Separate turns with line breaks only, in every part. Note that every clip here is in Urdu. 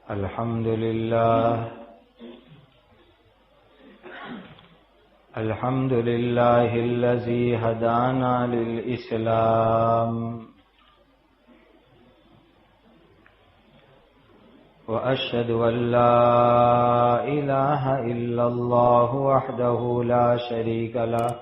الحمد لله الذي هدانا للإسلام وأشهد أن لا إله إلا الله وحده لا شريك له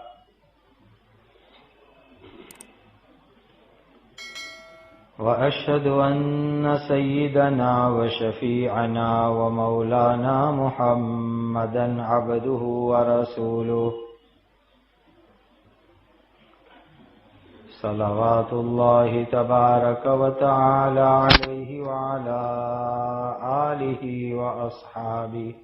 وأشهد أن سيدنا وشفيعنا ومولانا محمدا عبده ورسوله صلوات الله تبارك وتعالى عليه وعلى آله وأصحابه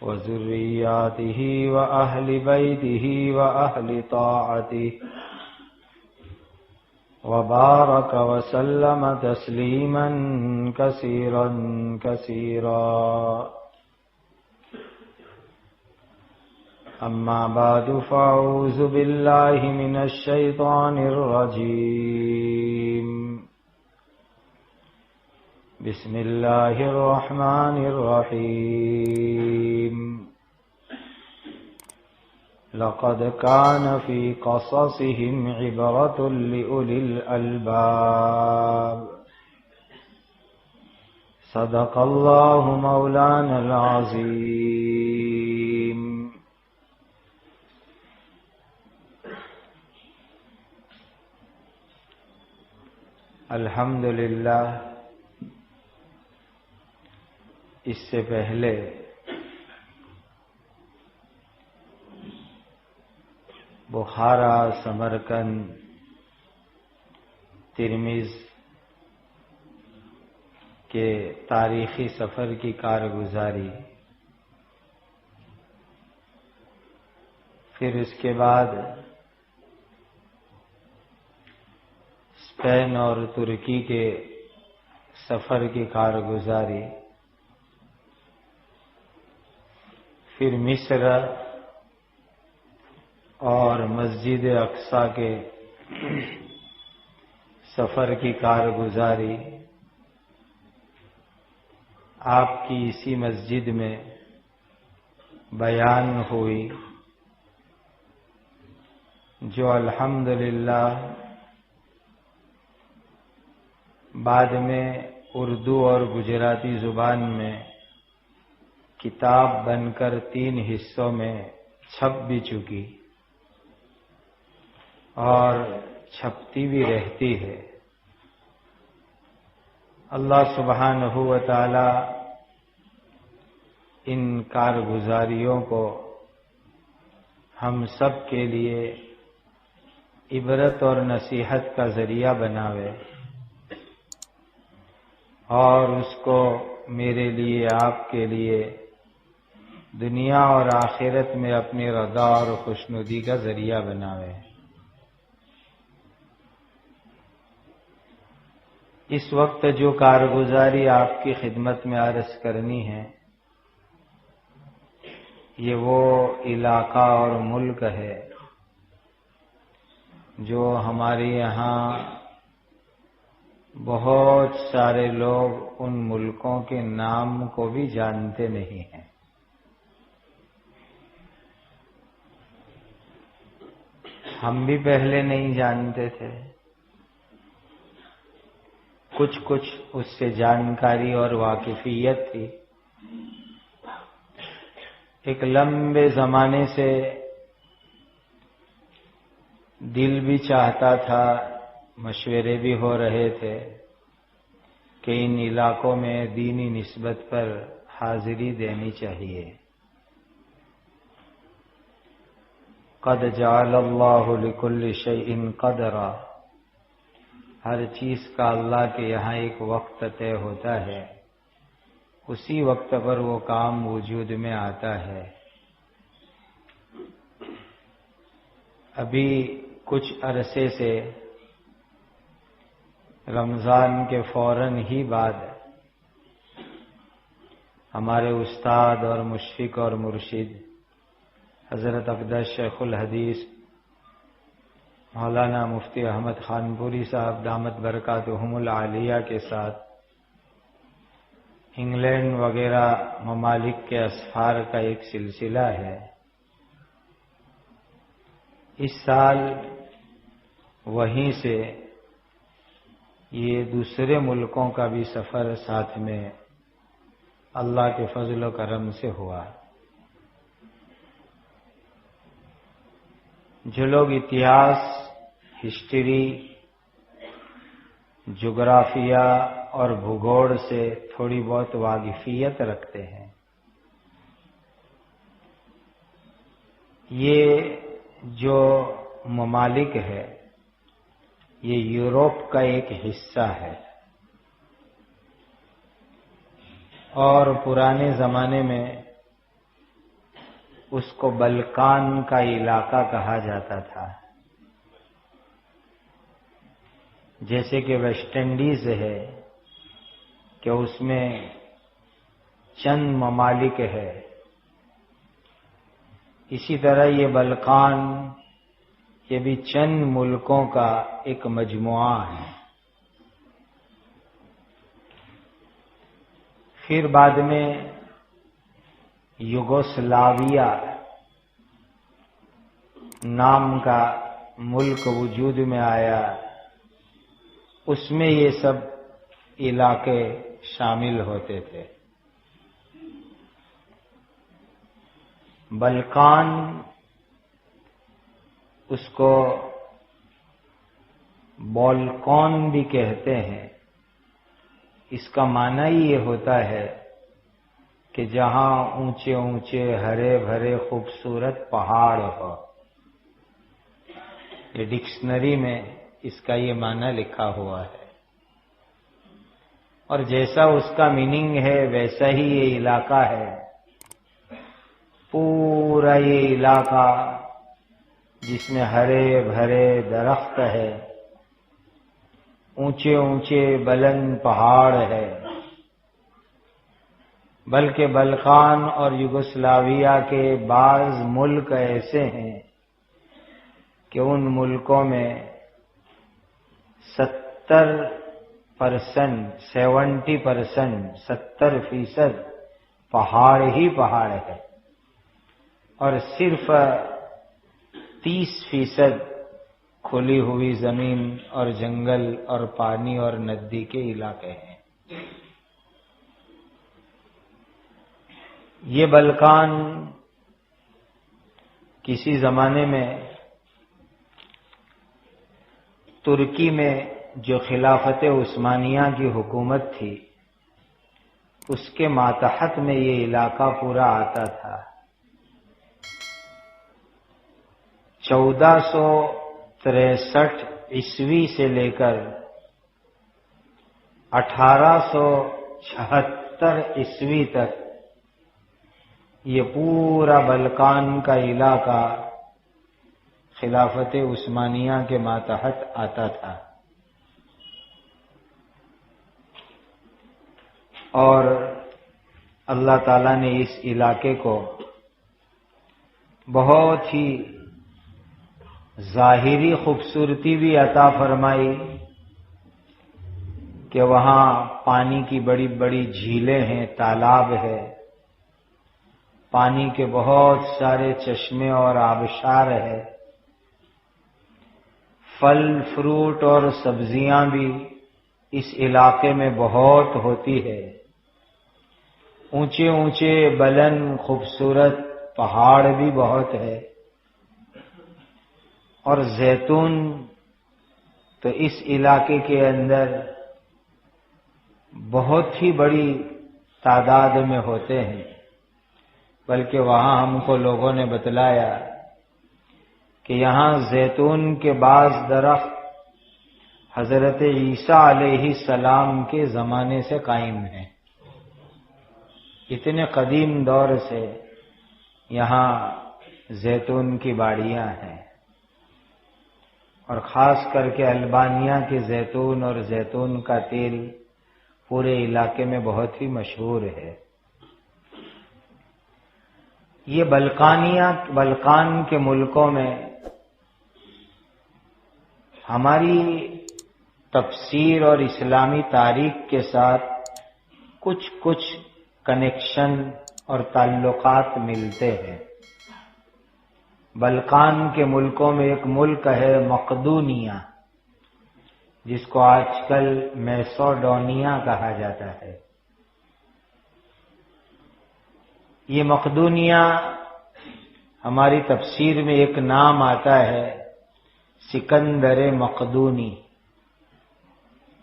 وذرياته وأهل بيته وأهل طاعته وبارك وسلم تسليما كثيرا كثيرا أما بعد فأعوذ بالله من الشيطان الرجيم بسم الله الرحمن الرحيم لقد كان في قصصهم عبرة لأولي الألباب صدق الله مولانا العظيم الحمدللہ اس سے پہلے بخارا، سمرقند، ترمذ کے تاریخی سفر کی کارگزاری، پھر اس کے بعد اسپین اور ترکی کے سفر کی کارگزاری، پھر مصر اور مسجد اقصی کے سفر کی کارگزاری آپ کی اسی مسجد میں بیان ہوئی، جو الحمدللہ بعد میں اردو اور گجراتی زبان میں کتاب بن کر 3 حصوں میں چھپ بھی چکی اور چھپتی بھی رہتی ہے۔ اللہ سبحانہ و تعالی ان کارگزاریوں کو ہم سب کے لیے عبرت اور نصیحت کا ذریعہ بناوے، اور اس کو میرے لیے، آپ کے لیے دنیا اور آخرت میں اپنی رضا اور خوشنودی کا ذریعہ بناوے۔ اس وقت جو کارگزاری آپ کی خدمت میں عرض کرنی ہے، یہ وہ علاقہ اور ملک ہے جو ہمارے یہاں بہت سارے لوگ ان ملکوں کے نام کو بھی جانتے نہیں ہیں۔ ہم بھی پہلے نہیں جانتے تھے، کچھ اس سے جانکاری اور واقفیت تھی۔ ایک لمبے زمانے سے دل بھی چاہتا تھا، مشورے بھی ہو رہے تھے کہ ان علاقوں میں دینی نسبت پر حاضری دینی چاہیے۔ قد جعل اللہ لکل شیء قدرا، ہر چیز کا اللہ کے یہاں ایک وقت طے ہوتا ہے، اسی وقت پر وہ کام وجود میں آتا ہے۔ ابھی کچھ عرصے سے رمضان کے فوراً ہی بعد ہمارے استاد اور مشفق اور مرشد حضرت اقدس شیخ الحدیث مولانا مفتی احمد خان پوری صاحب دامت برکاتہم العالیہ کے ساتھ انگلینڈ وغیرہ ممالک کے اسفار کا ایک سلسلہ ہے۔ اس سال وہیں سے یہ دوسرے ملکوں کا بھی سفر ساتھ میں اللہ کے فضل و کرم سے ہوا۔ جو لوگ اتہاس، ہسٹری، جغرافیہ اور بھگوڑ سے تھوڑی بہت واقفیت رکھتے ہیں، یہ جو ممالک ہے یہ یورپ کا ایک حصہ ہے، اور پرانے زمانے میں اس کو بلقان کا علاقہ کہا جاتا تھا۔ جیسے کہ ویسٹ انڈیز ہے کہ اس میں چند ممالک ہے، اسی طرح یہ بلقان یہ بھی چند ملکوں کا ایک مجموعہ ہے۔ پھر بعد میں یوگوسلاویہ نام کا ملک وجود میں آیا، اس میں یہ سب علاقے شامل ہوتے تھے۔ بلقان اس کو بالکان بھی کہتے ہیں۔ اس کا معنی ہی یہ ہوتا ہے کہ جہاں اونچے اونچے ہرے بھرے خوبصورت پہاڑ ہو۔ یہ ڈکشنری میں اس کا یہ معنی لکھا ہوا ہے، اور جیسا اس کا میننگ ہے ویسا ہی یہ علاقہ ہے۔ پورا یہ علاقہ جس میں ہرے بھرے درخت ہے، اونچے اونچے بلند پہاڑ ہے، بلکہ بلقان اور یوگوسلاویہ کے بعض ملک ایسے ہیں کہ ان ملکوں میں 70% پہاڑ ہی پہاڑ ہے، اور صرف 30% کھلی ہوئی زمین اور جنگل اور پانی اور ندی کے علاقے ہیں۔ یہ بلقان کسی زمانے میں ترکی میں جو خلافت عثمانیہ کی حکومت تھی اس کے ماتحت میں یہ علاقہ پورا آتا تھا۔ 1463 عیسوی سے لے کر 1876 عیسوی تک یہ پورا بلقان کا علاقہ خلافت عثمانیہ کے ماتحت آتا تھا، اور اللہ تعالیٰ نے اس علاقے کو بہت ہی ظاہری خوبصورتی بھی عطا فرمائی کہ وہاں پانی کی بڑی بڑی جھیلیں ہیں، تالاب ہے، پانی کے بہت سارے چشمے اور آبشار ہے، پھل فروٹ اور سبزیاں بھی اس علاقے میں بہت ہوتی ہے، اونچے اونچے بلند خوبصورت پہاڑ بھی بہت ہے، اور زیتون تو اس علاقے کے اندر بہت ہی بڑی تعداد میں ہوتے ہیں، بلکہ وہاں ہم کو لوگوں نے بتلایا کہ یہاں زیتون کے بعض درخت حضرت عیسیٰ علیہ السلام کے زمانے سے قائم ہیں۔ اتنے قدیم دور سے یہاں زیتون کی باڑیاں ہیں، اور خاص کر کے البانیہ کے زیتون اور زیتون کا تیل پورے علاقے میں بہت ہی مشہور ہے۔ یہ بلقان کے ملکوں میں ہماری تفسیر اور اسلامی تاریخ کے ساتھ کچھ کچھ کنیکشن اور تعلقات ملتے ہیں۔ بلقان کے ملکوں میں ایک ملک ہے مقدونیہ، جس کو آج کل میسوڈونیا کہا جاتا ہے۔ یہ مقدونیہ ہماری تفسیر میں ایک نام آتا ہے سکندر مقدونی،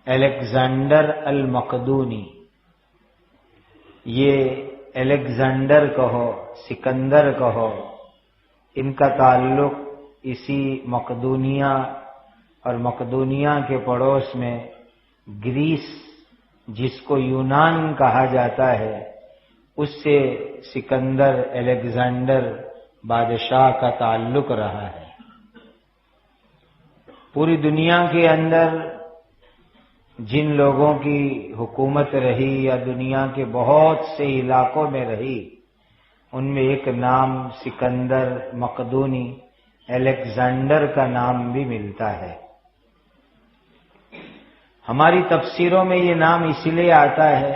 الیگزینڈر المقدونی۔ یہ الیگزینڈر کہو، سکندر کہو، ان کا تعلق اسی مقدونیہ اور مقدونیہ کے پڑوس میں گریس، جس کو یونان کہا جاتا ہے، اس سے سکندر الیگزینڈر بادشاہ کا تعلق رہا ہے۔ پوری دنیا کے اندر جن لوگوں کی حکومت رہی یا دنیا کے بہت سے علاقوں میں رہی، ان میں ایک نام سکندر مقدونی الیگزینڈر کا نام بھی ملتا ہے۔ ہماری تفسیروں میں یہ نام اس لیے آتا ہے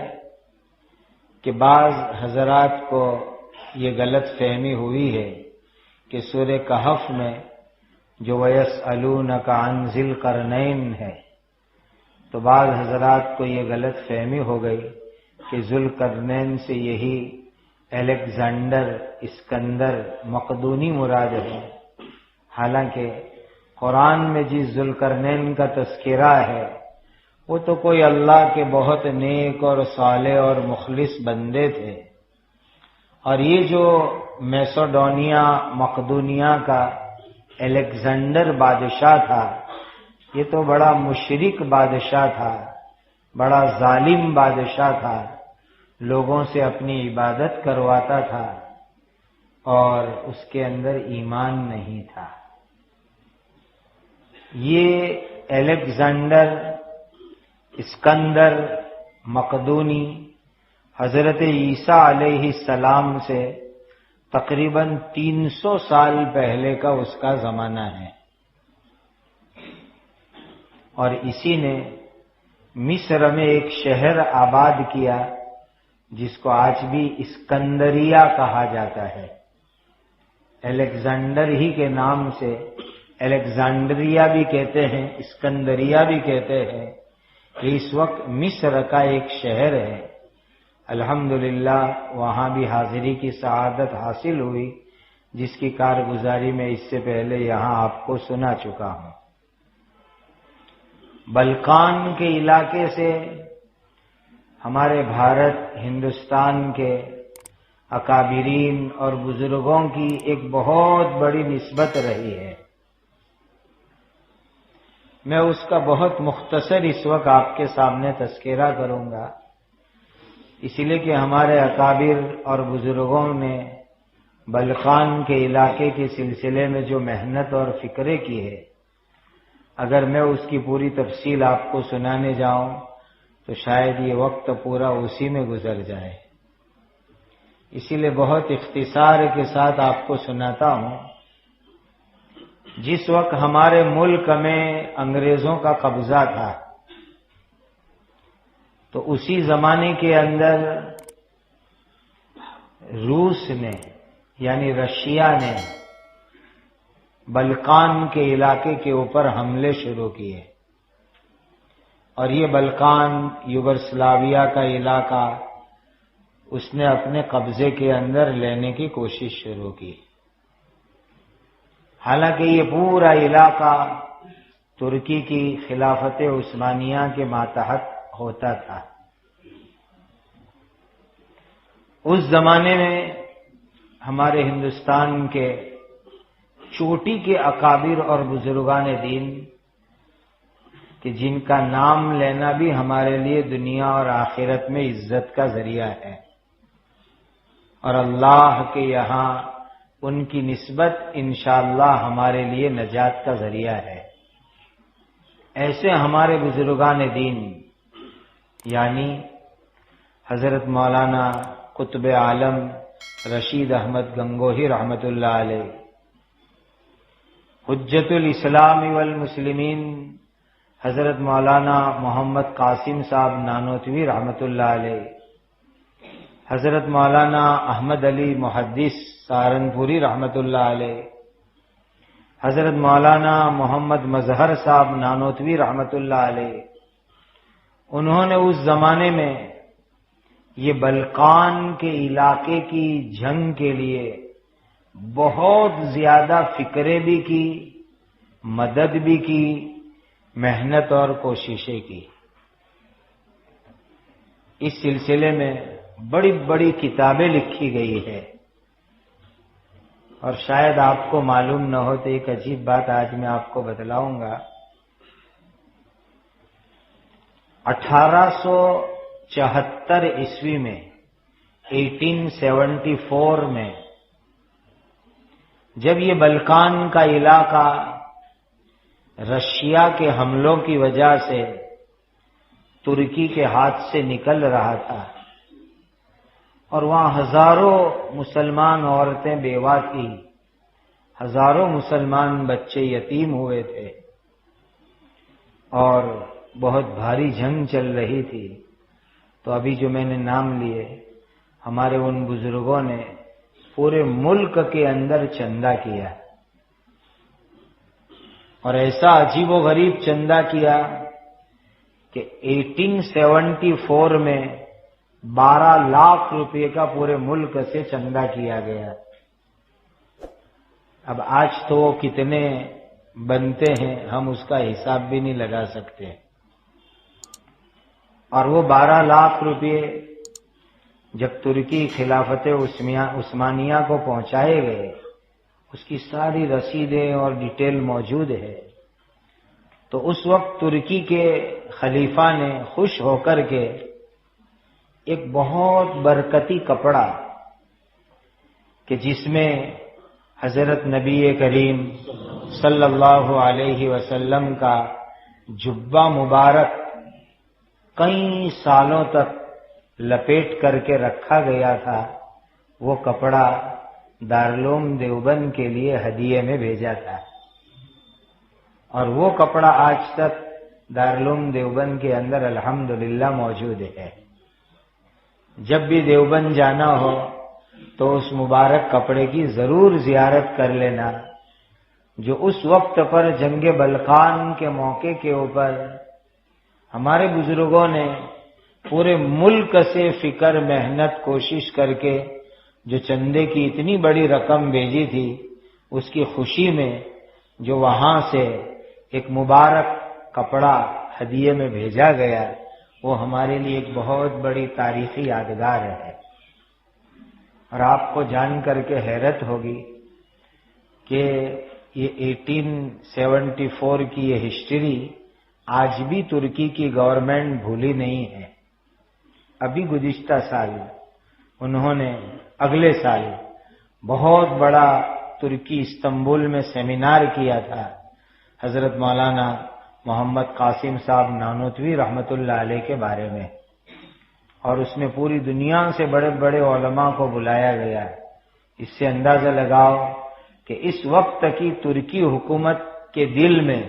کہ بعض حضرات کو یہ غلط فہمی ہوئی ہے کہ سورہ کہف میں جو وَيَسْأَلُونَكَ عَنْ ذِي الْقَرْنَيْنِ ہے، تو بعض حضرات کو یہ غلط فہمی ہو گئی کہ ذو القرنین سے یہی الیگزینڈر اسکندر مقدونی مراد ہے۔ حالانکہ قرآن میں جس ذو القرنین کا تذکرہ ہے وہ تو کوئی اللہ کے بہت نیک اور صالح اور مخلص بندے تھے، اور یہ جو میسوڈونیا مقدونیہ کا الیگزینڈر بادشاہ تھا، یہ تو بڑا مشرک بادشاہ تھا، بڑا ظالم بادشاہ تھا، لوگوں سے اپنی عبادت کرواتا تھا اور اس کے اندر ایمان نہیں تھا۔ یہ الیگزینڈر اسکندر مقدونی حضرت عیسیٰ علیہ السلام سے تقریباً 300 سال پہلے کا اس کا زمانہ ہے، اور اسی نے مصر میں ایک شہر آباد کیا جس کو آج بھی اسکندریہ کہا جاتا ہے۔ الیگزینڈر ہی کے نام سے الیگزینڈریہ بھی کہتے ہیں، اسکندریہ بھی کہتے ہیں۔ یہ اس وقت مصر کا ایک شہر ہے۔ الحمدللہ وہاں بھی حاضری کی سعادت حاصل ہوئی، جس کی کارگزاری میں اس سے پہلے یہاں آپ کو سنا چکا ہوں۔ بلقان کے علاقے سے ہمارے بھارت ہندوستان کے اکابرین اور بزرگوں کی ایک بہت بڑی نسبت رہی ہے۔ میں اس کا بہت مختصر اس وقت آپ کے سامنے تذکرہ کروں گا، اس لیے کہ ہمارے اکابر اور بزرگوں نے بلقان کے علاقے کے سلسلے میں جو محنت اور فکریں کی ہے، اگر میں اس کی پوری تفصیل آپ کو سنانے جاؤں تو شاید یہ وقت پورا اسی میں گزر جائے، اسی لیے بہت اختصار کے ساتھ آپ کو سناتا ہوں۔ جس وقت ہمارے ملک میں انگریزوں کا قبضہ تھا، تو اسی زمانے کے اندر روس نے یعنی رشیا نے بلقان کے علاقے کے اوپر حملے شروع کیے، اور یہ بلقان یوگوسلاویا کا علاقہ اس نے اپنے قبضے کے اندر لینے کی کوشش شروع کی۔ حالانکہ یہ پورا علاقہ ترکی کی خلافت عثمانیہ کے ماتحت ہوتا تھا۔ اس زمانے میں ہمارے ہندوستان کے چوٹی کے اکابر اور بزرگان دین کہ جن کا نام لینا بھی ہمارے لیے دنیا اور آخرت میں عزت کا ذریعہ ہے، اور اللہ کے یہاں ان کی نسبت انشاءاللہ ہمارے لیے نجات کا ذریعہ ہے۔ ایسے ہمارے بزرگان دین یعنی حضرت مولانا قطب عالم رشید احمد گنگوہی رحمت اللہ علیہ، حجت الاسلام والمسلمین حضرت مولانا محمد قاسم صاحب نانوتوی رحمت اللہ علیہ، حضرت مولانا احمد علی محدث سہارنپوری رحمت اللہ علیہ، حضرت مولانا محمد مظہر صاحب نانوتوی رحمت اللہ علیہ، انہوں نے اس زمانے میں یہ بلقان کے علاقے کی جنگ کے لیے بہت زیادہ فکریں بھی کی، مدد بھی کی، محنت اور کوششیں کی۔ اس سلسلے میں بڑی بڑی کتابیں لکھی گئی ہے، اور شاید آپ کو معلوم نہ ہو تو ایک عجیب بات آج میں آپ کو بتلاؤں گا۔ 1874 عیسوی میں 1874 میں جب یہ بلقان کا علاقہ رشیا کے حملوں کی وجہ سے ترکی کے ہاتھ سے نکل رہا تھا اور وہاں ہزاروں مسلمان عورتیں بیوہ تھیں، ہزاروں مسلمان بچے یتیم ہوئے تھے اور بہت بھاری جنگ چل رہی تھی، تو ابھی جو میں نے نام لیے ہمارے ان بزرگوں نے پورے ملک کے اندر چندہ کیا، اور ایسا عجیب و غریب چندہ کیا کہ 1874 میں 12 لاکھ روپے کا پورے ملک سے چندہ کیا گیا۔ اب آج تو وہ کتنے بنتے ہیں ہم اس کا حساب بھی نہیں لگا سکتے، اور وہ 12 لاکھ روپے جب ترکی خلافت عثمانیہ کو پہنچائے گئے، اس کی ساری رسیدیں اور ڈیٹیل موجود ہے، تو اس وقت ترکی کے خلیفہ نے خوش ہو کر کے ایک بہت برکتی کپڑا کہ جس میں حضرت نبی کریم صلی اللہ علیہ وسلم کا جبہ مبارک کئی سالوں تک لپیٹ کر کے رکھا گیا تھا، وہ کپڑا دارالعلوم دیوبند کے لیے ہدیے میں بھیجا تھا، اور وہ کپڑا آج تک دارالعلوم دیوبند کے اندر الحمدللہ موجود ہے۔ جب بھی دیوبند جانا ہو تو اس مبارک کپڑے کی ضرور زیارت کر لینا، جو اس وقت پر جنگ بلقان کے موقع کے اوپر ہمارے بزرگوں نے پورے ملک سے فکر، محنت، کوشش کر کے جو چندے کی اتنی بڑی رقم بھیجی تھی، اس کی خوشی میں جو وہاں سے ایک مبارک کپڑا ہدیے میں بھیجا گیا، وہ ہمارے لیے ایک بہت بڑی تاریخی یادگار ہے۔ اور آپ کو جان کر کے حیرت ہوگی کہ یہ 1874 کی یہ ہسٹری آج بھی ترکی کی گورنمنٹ بھولی نہیں ہے۔ ابھی گزشتہ سال انہوں نے اگلے سال بہت بڑا ترکی استنبول میں سیمینار کیا تھا حضرت مولانا محمد قاسم صاحب نانوتوی رحمت اللہ علیہ کے بارے میں، اور اس میں پوری دنیا سے بڑے بڑے علماء کو بلایا گیا۔ اس سے اندازہ لگاؤ کہ اس وقت کی ترکی حکومت کے دل میں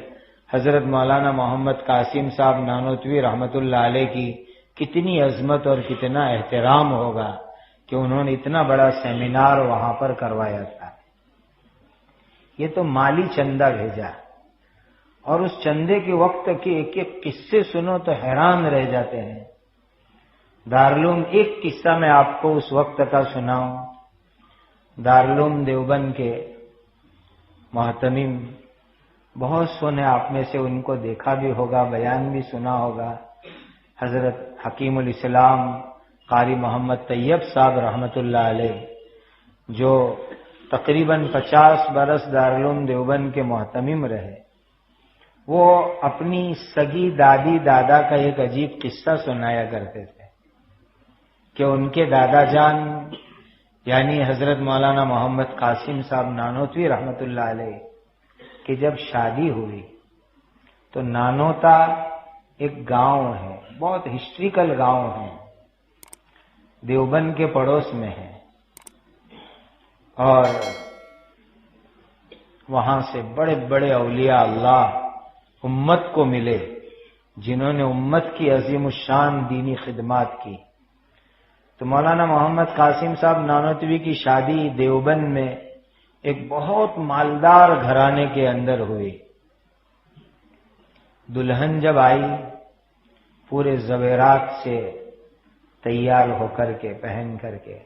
حضرت مولانا محمد قاسم صاحب نانوتوی رحمت اللہ علیہ کی کتنی عظمت اور کتنا احترام ہوگا کہ انہوں نے اتنا بڑا سیمینار وہاں پر کروایا تھا۔ یہ تو مالی چندہ بھیجا، اور اس چندے کے وقت کے ایک ایک قصے سنو تو حیران رہ جاتے ہیں۔ دارالعلوم ایک قصہ میں آپ کو اس وقت کا سناؤں۔ دارالعلوم دیوبند کے محتمم بہت سونے آپ میں سے ان کو دیکھا بھی ہوگا، بیان بھی سنا ہوگا، حضرت حکیم الاسلام قاری محمد طیب صاحب رحمت اللہ علیہ، جو تقریباً 50 برس دارالعلوم دیوبند کے محتمم رہے، وہ اپنی سگی دادی دادا کا ایک عجیب قصہ سنایا کرتے تھے کہ ان کے دادا جان یعنی حضرت مولانا محمد قاسم صاحب نانوتوی رحمت اللہ علیہ کہ جب شادی ہوئی تو نانوتا ایک گاؤں ہے، بہت ہسٹریکل گاؤں ہے، دیوبند کے پڑوس میں ہے، اور وہاں سے بڑے بڑے اولیاء اللہ امت کو ملے جنہوں نے امت کی عظیم الشان دینی خدمات کی۔ تو مولانا محمد قاسم صاحب نانوتوی کی شادی دیوبند میں ایک بہت مالدار گھرانے کے اندر ہوئی۔ دلہن جب آئی پورے زیورات سے تیار ہو کر کے پہن کر کے،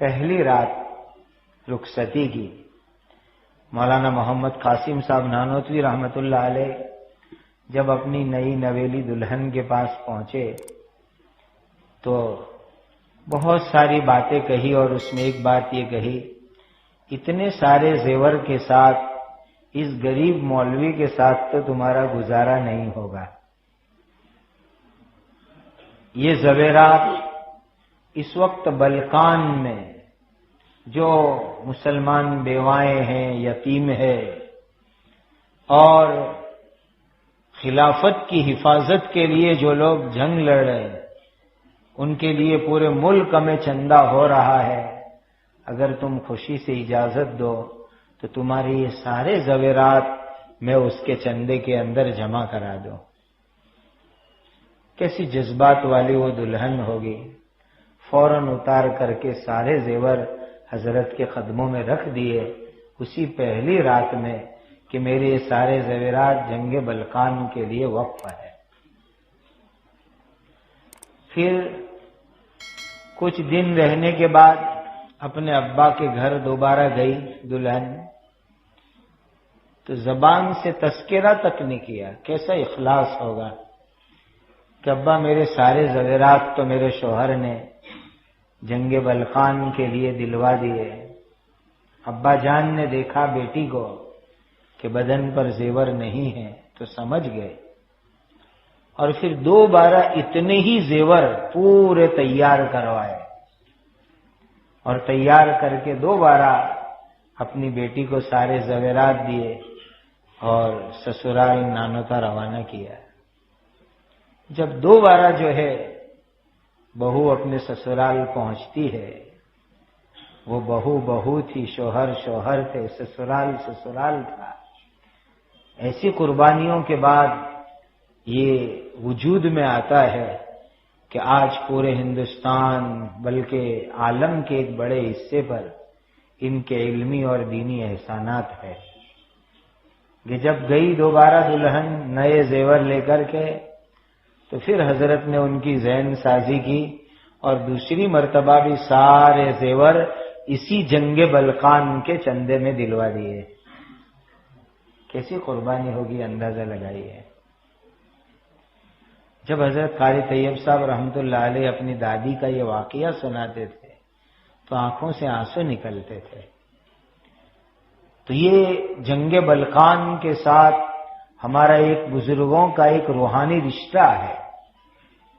پہلی رات رخصتی کی، مولانا محمد قاسم صاحب نانوتوی رحمت اللہ علیہ جب اپنی نئی نویلی دلہن کے پاس پہنچے تو بہت ساری باتیں کہی، اور اس میں ایک بات یہ کہی، اتنے سارے زیور کے ساتھ اس غریب مولوی کے ساتھ تو تمہارا گزارا نہیں ہوگا۔ یہ زیورات اس وقت بلقان میں جو مسلمان بیوائیں ہیں، یتیم ہے، اور خلافت کی حفاظت کے لیے جو لوگ جنگ لڑ رہے ہیں، ان کے لیے پورے ملک میں چندہ ہو رہا ہے، اگر تم خوشی سے اجازت دو تو تمہارے یہ سارے زیورات میں اس کے چندے کے اندر جمع کرا دوں۔ کیسی جذبات والی وہ دلہن ہوگی، فوراً اتار کر کے سارے زیور حضرت کے قدموں میں رکھ دیے اسی پہلی رات میں کہ میرے یہ سارے زیورات جنگ بلقان کے لیے وقف ہے۔ پھر کچھ دن رہنے کے بعد اپنے ابا کے گھر دوبارہ گئی دلہن، تو زبان سے تذکرہ تک نہیں کیا۔ کیسا اخلاص ہوگا کہ ابا میرے سارے زیورات تو میرے شوہر نے جنگ بلقان کے لیے دلوا دیے۔ ابا جان نے دیکھا بیٹی کو کہ بدن پر زیور نہیں ہے تو سمجھ گئے، اور پھر دوبارہ اتنے ہی زیور پورے تیار کروائے، اور تیار کر کے دوبارہ اپنی بیٹی کو سارے زیورات دیے اور سسرال نانوتا روانہ کیا۔ جب دوبارہ جو ہے بہو اپنے سسرال پہنچتی ہے، وہ بہو تھی، شوہر شوہر تھے، سسرال سسرال تھا۔ ایسی قربانیوں کے بعد یہ وجود میں آتا ہے کہ آج پورے ہندوستان بلکہ عالم کے ایک بڑے حصے پر ان کے علمی اور دینی احسانات ہے کہ جب گئی دوبارہ دلہن نئے زیور لے کر کے، تو پھر حضرت نے ان کی ذہن سازی کی اور دوسری مرتبہ بھی سارے زیور اسی جنگ بلقان کے چندے میں دلوا دیے۔ کیسی قربانی ہوگی اندازہ لگائیے۔ جب حضرت قاری طیب صاحب رحمت اللہ علیہ اپنی دادی کا یہ واقعہ سناتے تھے تو آنکھوں سے آنسو نکلتے تھے۔ تو یہ جنگ بلقان کے ساتھ ہمارا ایک بزرگوں کا ایک روحانی رشتہ ہے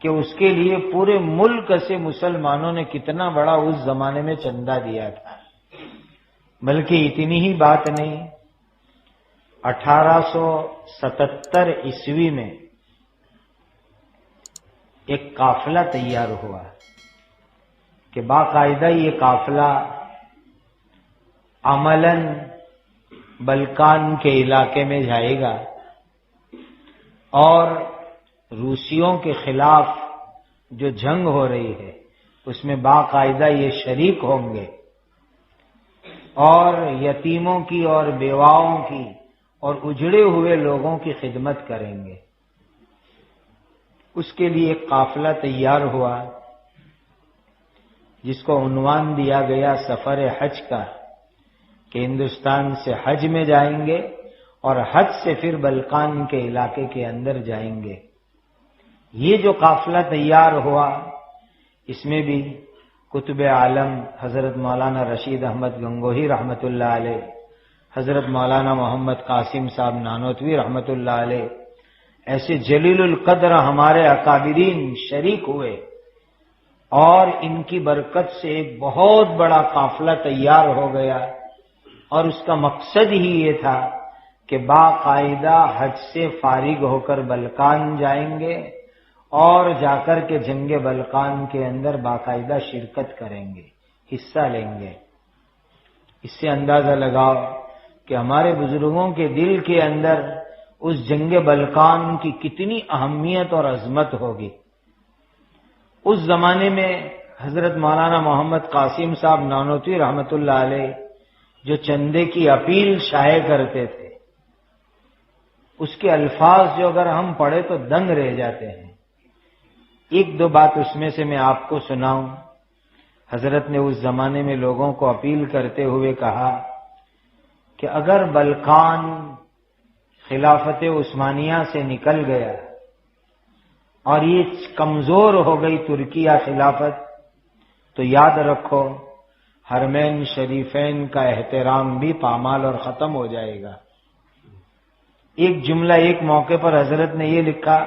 کہ اس کے لیے پورے ملک سے مسلمانوں نے کتنا بڑا اس زمانے میں چندہ دیا تھا۔ بلکہ اتنی ہی بات نہیں، 1877 عیسوی میں ایک قافلہ تیار ہوا کہ باقاعدہ یہ قافلہ عملاً بلقان کے علاقے میں جائے گا اور روسیوں کے خلاف جو جنگ ہو رہی ہے اس میں باقاعدہ یہ شریک ہوں گے، اور یتیموں کی اور بیواؤں کی اور اجڑے ہوئے لوگوں کی خدمت کریں گے۔ اس کے لیے ایک قافلہ تیار ہوا جس کو عنوان دیا گیا سفر حج کا، کہ ہندوستان سے حج میں جائیں گے اور حج سے پھر بلقان کے علاقے کے اندر جائیں گے۔ یہ جو قافلہ تیار ہوا اس میں بھی قطب عالم حضرت مولانا رشید احمد گنگوہی رحمت اللہ علیہ، حضرت مولانا محمد قاسم صاحب نانوتوی رحمت اللہ علیہ، ایسے جلیل القدر ہمارے اکابرین شریک ہوئے، اور ان کی برکت سے ایک بہت بڑا قافلہ تیار ہو گیا، اور اس کا مقصد ہی یہ تھا کہ باقاعدہ حج سے فارغ ہو کر بلقان جائیں گے اور جا کر کے جنگ بلقان کے اندر باقاعدہ شرکت کریں گے، حصہ لیں گے۔ اس سے اندازہ لگاؤ کہ ہمارے بزرگوں کے دل کے اندر اس جنگ بلقان کی کتنی اہمیت اور عظمت ہوگی۔ اس زمانے میں حضرت مولانا محمد قاسم صاحب نانوتوی رحمت اللہ علیہ جو چندے کی اپیل شائع کرتے تھے، اس کے الفاظ جو اگر ہم پڑھے تو دنگ رہ جاتے ہیں۔ ایک دو بات اس میں سے میں آپ کو سناؤں۔ حضرت نے اس زمانے میں لوگوں کو اپیل کرتے ہوئے کہا کہ اگر بلقان خلافت عثمانیہ سے نکل گیا اور یہ کمزور ہو گئی ترکیہ خلافت، تو یاد رکھو حرمین شریفین کا احترام بھی پامال اور ختم ہو جائے گا۔ ایک جملہ ایک موقع پر حضرت نے یہ لکھا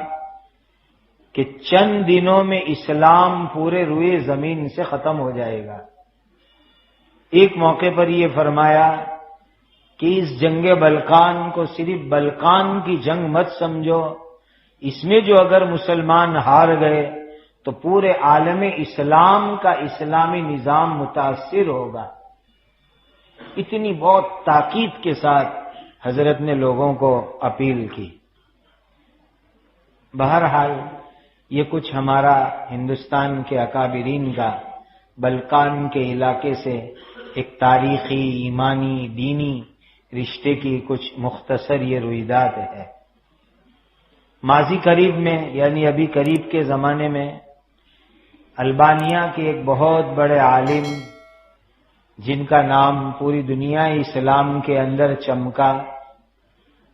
کہ چند دنوں میں اسلام پورے روئے زمین سے ختم ہو جائے گا۔ ایک موقع پر یہ فرمایا کہ اس جنگ بلقان کو صرف بلقان کی جنگ مت سمجھو، اس میں جو اگر مسلمان ہار گئے تو پورے عالم اسلام کا اسلامی نظام متاثر ہوگا۔ اتنی بہت تاکید کے ساتھ حضرت نے لوگوں کو اپیل کی۔ بہرحال یہ کچھ ہمارا ہندوستان کے اکابرین کا بلقان کے علاقے سے ایک تاریخی، ایمانی، دینی رشتے کی کچھ مختصر یہ رویداد ہے۔ ماضی قریب میں یعنی ابھی قریب کے زمانے میں البانیہ کے ایک بہت بڑے عالم جن کا نام پوری دنیا اسلام کے اندر چمکا،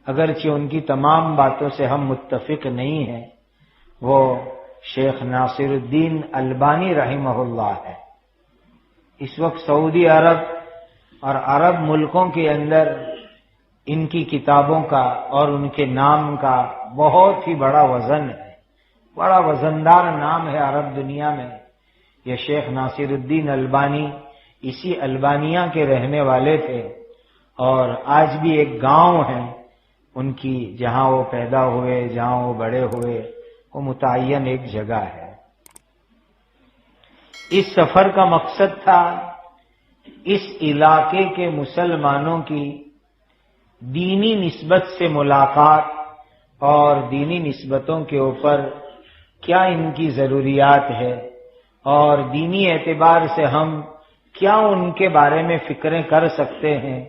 اگرچہ ان کی تمام باتوں سے ہم متفق نہیں ہیں، وہ شیخ ناصر الدین البانی رحمہ اللہ ہے۔ اس وقت سعودی عرب اور عرب ملکوں کے اندر ان کی کتابوں کا اور ان کے نام کا بہت ہی بڑا وزن ہے، بڑا وزندار نام ہے عرب دنیا میں۔ یہ شیخ ناصر الدین البانی اسی البانیہ کے رہنے والے تھے، اور آج بھی ایک گاؤں ہے ان کی جہاں وہ پیدا ہوئے، جہاں وہ بڑے ہوئے، وہ متعین ایک جگہ ہے۔ اس سفر کا مقصد تھا اس علاقے کے مسلمانوں کی دینی نسبت سے ملاقات اور دینی نسبتوں کے اوپر کیا ان کی ضروریات ہے اور دینی اعتبار سے ہم کیا ان کے بارے میں فکریں کر سکتے ہیں،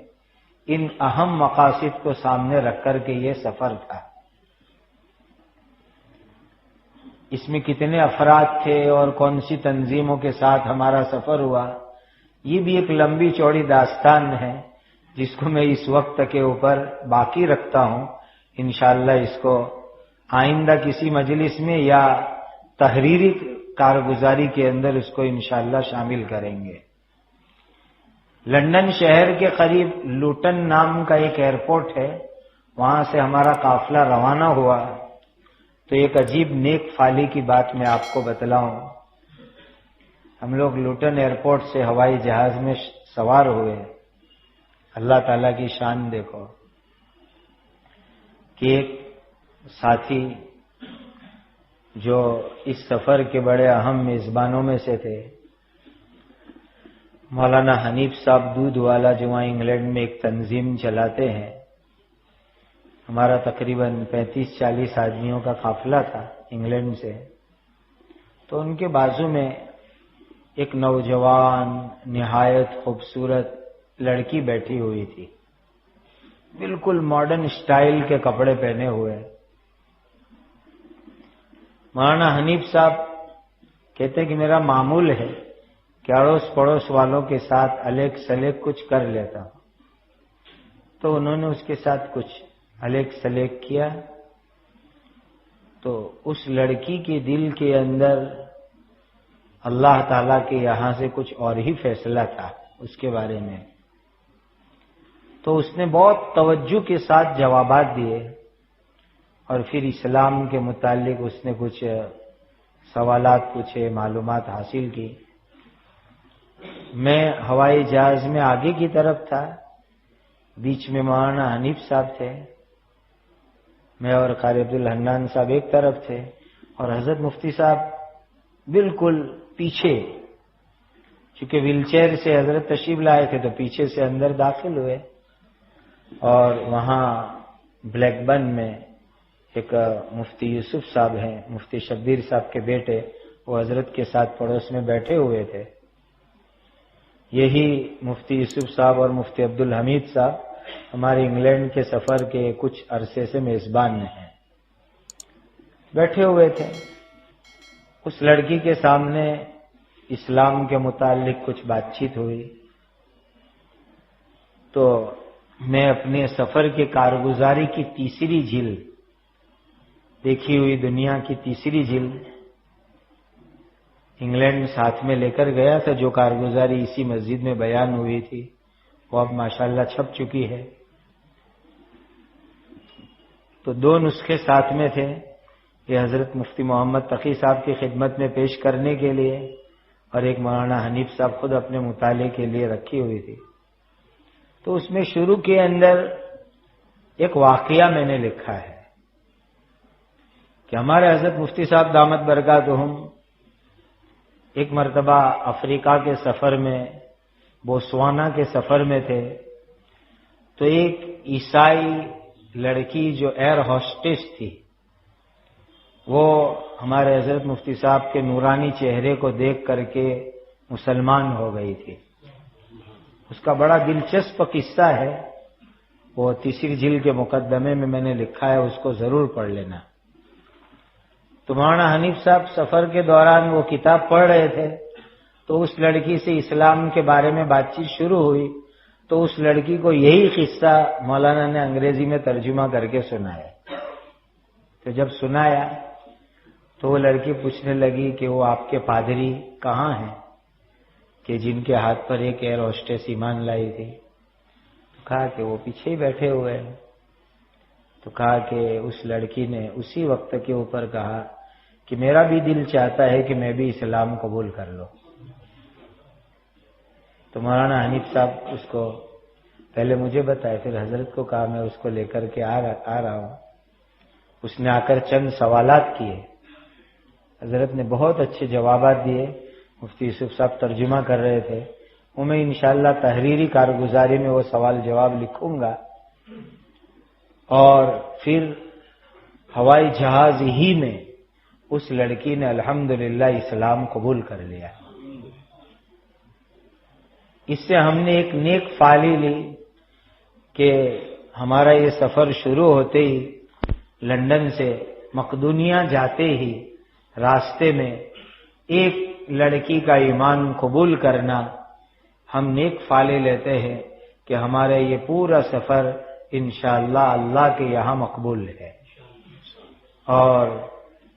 ان اہم مقاصد کو سامنے رکھ کر کے یہ سفر تھا۔ اس میں کتنے افراد تھے اور کون سی تنظیموں کے ساتھ ہمارا سفر ہوا، یہ بھی ایک لمبی چوڑی داستان ہے جس کو میں اس وقت کے اوپر باقی رکھتا ہوں۔ انشاءاللہ اس کو آئندہ کسی مجلس میں یا تحریری کارگزاری کے اندر اس کو انشاءاللہ شامل کریں گے۔ لندن شہر کے قریب لوٹن نام کا ایک ایئرپورٹ ہے، وہاں سے ہمارا قافلہ روانہ ہوا۔ تو ایک عجیب نیک فالی کی بات میں آپ کو بتلاؤں۔ ہم لوگ لوٹن ایئرپورٹ سے ہوائی جہاز میں سوار ہوئے۔ اللہ تعالیٰ کی شان دیکھو کہ ایک ساتھی جو اس سفر کے بڑے اہم میزبانوں میں سے تھے، مولانا حنیف صاحب دودھ والا، جو وہاں انگلینڈ میں ایک تنظیم چلاتے ہیں، ہمارا تقریباً 35-40 آدمیوں کا قافلہ تھا انگلینڈ سے۔ تو ان کے بازو میں ایک نوجوان نہایت خوبصورت لڑکی بیٹھی ہوئی تھی، بالکل ماڈرن سٹائل کے کپڑے پہنے ہوئے۔ مولانا حنیف صاحب کہتے کہ میرا معمول ہے کہ اڑوس پڑوس والوں کے ساتھ الیک سلیک کچھ کر لیتا ہوں۔ تو انہوں نے اس کے ساتھ کچھ الیک سلیک کیا، تو اس لڑکی کے دل کے اندر اللہ تعالیٰ کے یہاں سے کچھ اور ہی فیصلہ تھا اس کے بارے میں۔ تو اس نے بہت توجہ کے ساتھ جوابات دیے، اور پھر اسلام کے متعلق اس نے کچھ سوالات پوچھے، معلومات حاصل کی۔ میں ہوائی جہاز میں آگے کی طرف تھا، بیچ میں مولانا حنیف صاحب تھے، میں اور قاری عبدالحنان صاحب ایک طرف تھے، اور حضرت مفتی صاحب بالکل پیچھے، چونکہ ویل چیئر سے حضرت تشریف لائے تھے تو پیچھے سے اندر داخل ہوئے، اور وہاں بلیک بن میں ایک مفتی یوسف صاحب ہیں، مفتی شبیر صاحب کے بیٹے، وہ حضرت کے ساتھ پڑوس میں بیٹھے ہوئے تھے. یہی مفتی یوسف صاحب اور مفتی عبدالحمید صاحب ہمارے انگلینڈ کے سفر کے کچھ عرصے سے میزبان ہیں. بیٹھے ہوئے تھے. اس لڑکی کے سامنے اسلام کے متعلق کچھ بات چیت ہوئی تو میں اپنے سفر کے کارگزاری کی تیسری جلد، دیکھی ہوئی دنیا کی تیسری جلد انگلینڈ ساتھ میں لے کر گیا تھا. جو کارگزاری اسی مسجد میں بیان ہوئی تھی وہ اب ماشاءاللہ چھپ چکی ہے. تو دو نسخے ساتھ میں تھے. یہ حضرت مفتی محمد تقی صاحب کی خدمت میں پیش کرنے کے لیے اور ایک مولانا حنیف صاحب خود اپنے مطالعے کے لیے رکھی ہوئی تھی. تو اس میں شروع کے اندر ایک واقعہ میں نے لکھا ہے کہ ہمارے حضرت مفتی صاحب دامت برکاتہم ایک مرتبہ افریقہ کے سفر میں، بوتسوانا کے سفر میں تھے. تو ایک عیسائی لڑکی جو ایئر ہوسٹس تھی وہ ہمارے حضرت مفتی صاحب کے نورانی چہرے کو دیکھ کر کے مسلمان ہو گئی تھی. اس کا بڑا دلچسپ قصہ ہے، وہ تیسری جلد کے مقدمے میں نے لکھا ہے، اس کو ضرور پڑھ لینا. تو مولانا حنیف صاحب سفر کے دوران وہ کتاب پڑھ رہے تھے تو اس لڑکی سے اسلام کے بارے میں بات چیت شروع ہوئی. تو اس لڑکی کو یہی قصہ مولانا نے انگریزی میں ترجمہ کر کے سنایا. تو جب سنایا تو وہ لڑکی پوچھنے لگی کہ وہ آپ کے پادری کہاں ہیں کہ جن کے ہاتھ پر ایک ایئر ہوسٹس ایمان لائی تھی؟ تو کہا کہ وہ پیچھے ہی بیٹھے ہوئے ہیں. تو کہا کہ اس لڑکی نے اسی وقت کے اوپر کہا کہ میرا بھی دل چاہتا ہے کہ میں بھی اسلام قبول کر لوں. تو مولانا حنیف صاحب اس کو پہلے مجھے بتائے، پھر حضرت کو کہا میں اس کو لے کر کے آ رہا ہوں. اس نے آ کر چند سوالات کیے. حضرت نے بہت اچھے جوابات دیے. مفتی یوسف صاحب ترجمہ کر رہے تھے. وہ میں انشاءاللہ تحریری کارگزاری میں وہ سوال جواب لکھوں گا. اور پھر ہوائی جہاز ہی میں اس لڑکی نے الحمدللہ اسلام قبول کر لیا. اس سے ہم نے ایک نیک فعلی لی کہ ہمارا یہ سفر شروع ہوتے ہی لندن سے مقدونیہ جاتے ہی راستے میں ایک لڑکی کا ایمان قبول کرنا ہم نیک فعلی لیتے ہیں کہ ہمارا یہ پورا سفر انشاءاللہ اللہ کے یہاں مقبول ہے. اور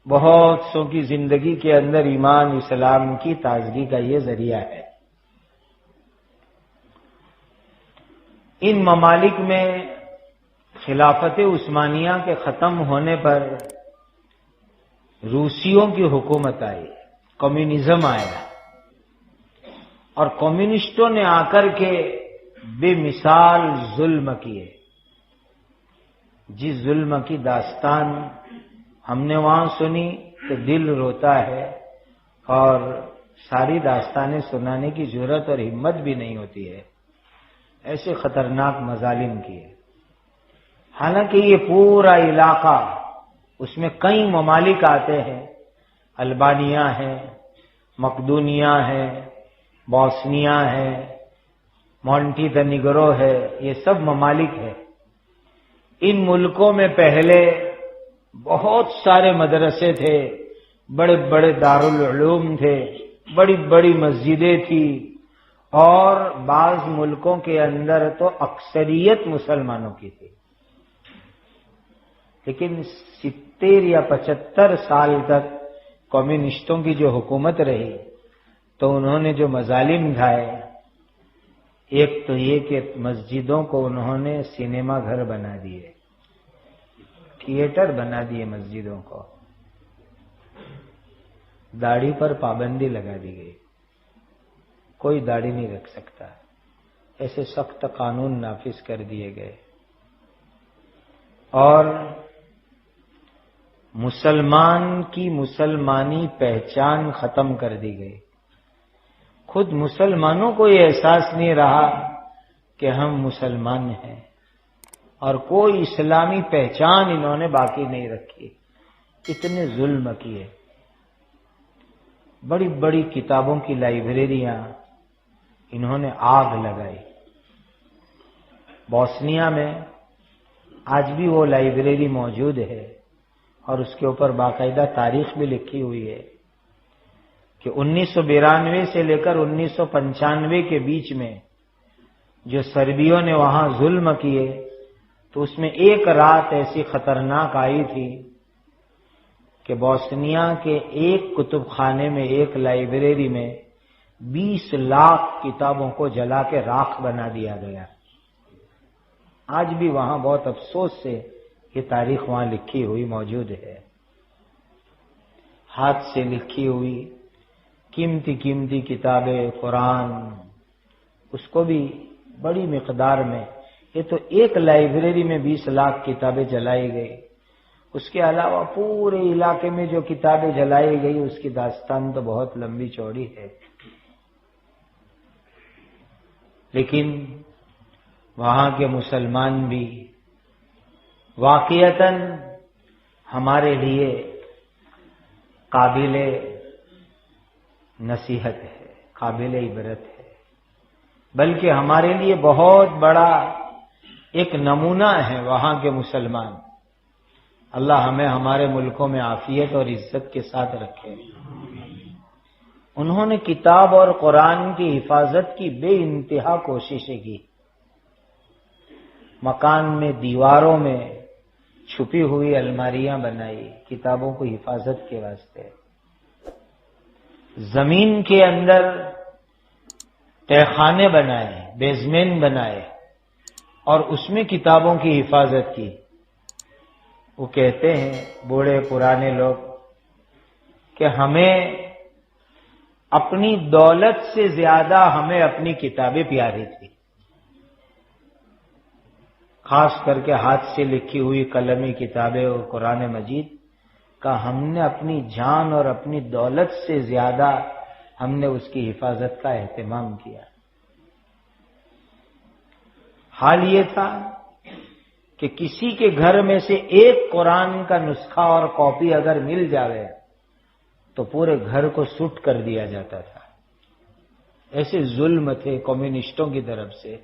بہت سو کی زندگی کے اندر ایمان اسلام کی تازگی کا یہ ذریعہ ہے. ان ممالک میں خلافت عثمانیہ کے ختم ہونے پر روسیوں کی حکومت آئی، کمیونزم آیا، اور کمیونسٹوں نے آ کر کے بے مثال ظلم کیے. جس ظلم کی داستان ہم نے وہاں سنی تو دل روتا ہے، اور ساری داستانیں سنانے کی جرأت اور ہمت بھی نہیں ہوتی ہے. ایسے خطرناک مظالم کیے. حالانکہ یہ پورا علاقہ، اس میں کئی ممالک آتے ہیں، البانیہ ہے، مقدونیہ ہے، بوسنیا ہے، مونٹی نیگرو ہے، یہ سب ممالک ہیں. ان ملکوں میں پہلے بہت سارے مدرسے تھے، بڑے بڑے دارالعلوم تھے، بڑی بڑی مسجدیں تھیں، اور بعض ملکوں کے اندر تو اکثریت مسلمانوں کی تھی. لیکن 70 یا 75 سال تک کمیونسٹوں کی جو حکومت رہی تو انہوں نے جو مظالم ڈھائے، ایک تو یہ کہ مسجدوں کو انہوں نے سینما گھر بنا دیے، تھیٹر بنا دیے مسجدوں کو. داڑھی پر پابندی لگا دی گئی، کوئی داڑھی نہیں رکھ سکتا. ایسے سخت قانون نافذ کر دیے گئے. اور مسلمان کی مسلمانی پہچان ختم کر دی گئی. خود مسلمانوں کو یہ احساس نہیں رہا کہ ہم مسلمان ہیں، اور کوئی اسلامی پہچان انہوں نے باقی نہیں رکھی. اتنے ظلم کیے. بڑی بڑی کتابوں کی لائبریریاں انہوں نے آگ لگائی. بوسنیا میں آج بھی وہ لائبریری موجود ہے اور اس کے اوپر باقاعدہ تاریخ بھی لکھی ہوئی ہے کہ 1992 سے لے کر 1995 کے بیچ میں جو سربیوں نے وہاں ظلم کیے تو اس میں ایک رات ایسی خطرناک آئی تھی کہ بوسنیا کے ایک کتب خانے میں، ایک لائبریری میں 20 لاکھ کتابوں کو جلا کے راکھ بنا دیا گیا. آج بھی وہاں بہت افسوس سے یہ تاریخ وہاں لکھی ہوئی موجود ہے. ہاتھ سے لکھی ہوئی قیمتی قیمتی کتابیں، قرآن، اس کو بھی بڑی مقدار میں. یہ تو ایک لائبریری میں 20 لاکھ کتابیں جلائی گئی. اس کے علاوہ پورے علاقے میں جو کتابیں جلائی گئی اس کی داستان تو بہت لمبی چوڑی ہے. لیکن وہاں کے مسلمان بھی واقعتاً ہمارے لیے قابل نصیحت ہے، قابل عبرت ہے، بلکہ ہمارے لیے بہت بڑا ایک نمونہ ہے وہاں کے مسلمان. اللہ ہمیں ہمارے ملکوں میں عافیت اور عزت کے ساتھ رکھے. انہوں نے کتاب اور قرآن کی حفاظت کی بے انتہا کوششیں کی. مکان میں دیواروں میں چھپی ہوئی الماریاں بنائی کتابوں کو حفاظت کے واسطے. زمین کے اندر تہخانے بنائے، بیزمنٹ بنائے اور اس میں کتابوں کی حفاظت کی. وہ کہتے ہیں بوڑھے پرانے لوگ کہ ہمیں اپنی دولت سے زیادہ ہمیں اپنی کتابیں پیاری تھی. خاص کر کے ہاتھ سے لکھی ہوئی قلمی کتابیں اور قرآن مجید کا ہم نے اپنی جان اور اپنی دولت سے زیادہ ہم نے اس کی حفاظت کا اہتمام کیا. حال یہ تھا کہ کسی کے گھر میں سے ایک قرآن کا نسخہ اور کاپی اگر مل جاوے تو پورے گھر کو سوٹ کر دیا جاتا تھا. ایسے ظلم تھے کمیونسٹوں کی طرف سے.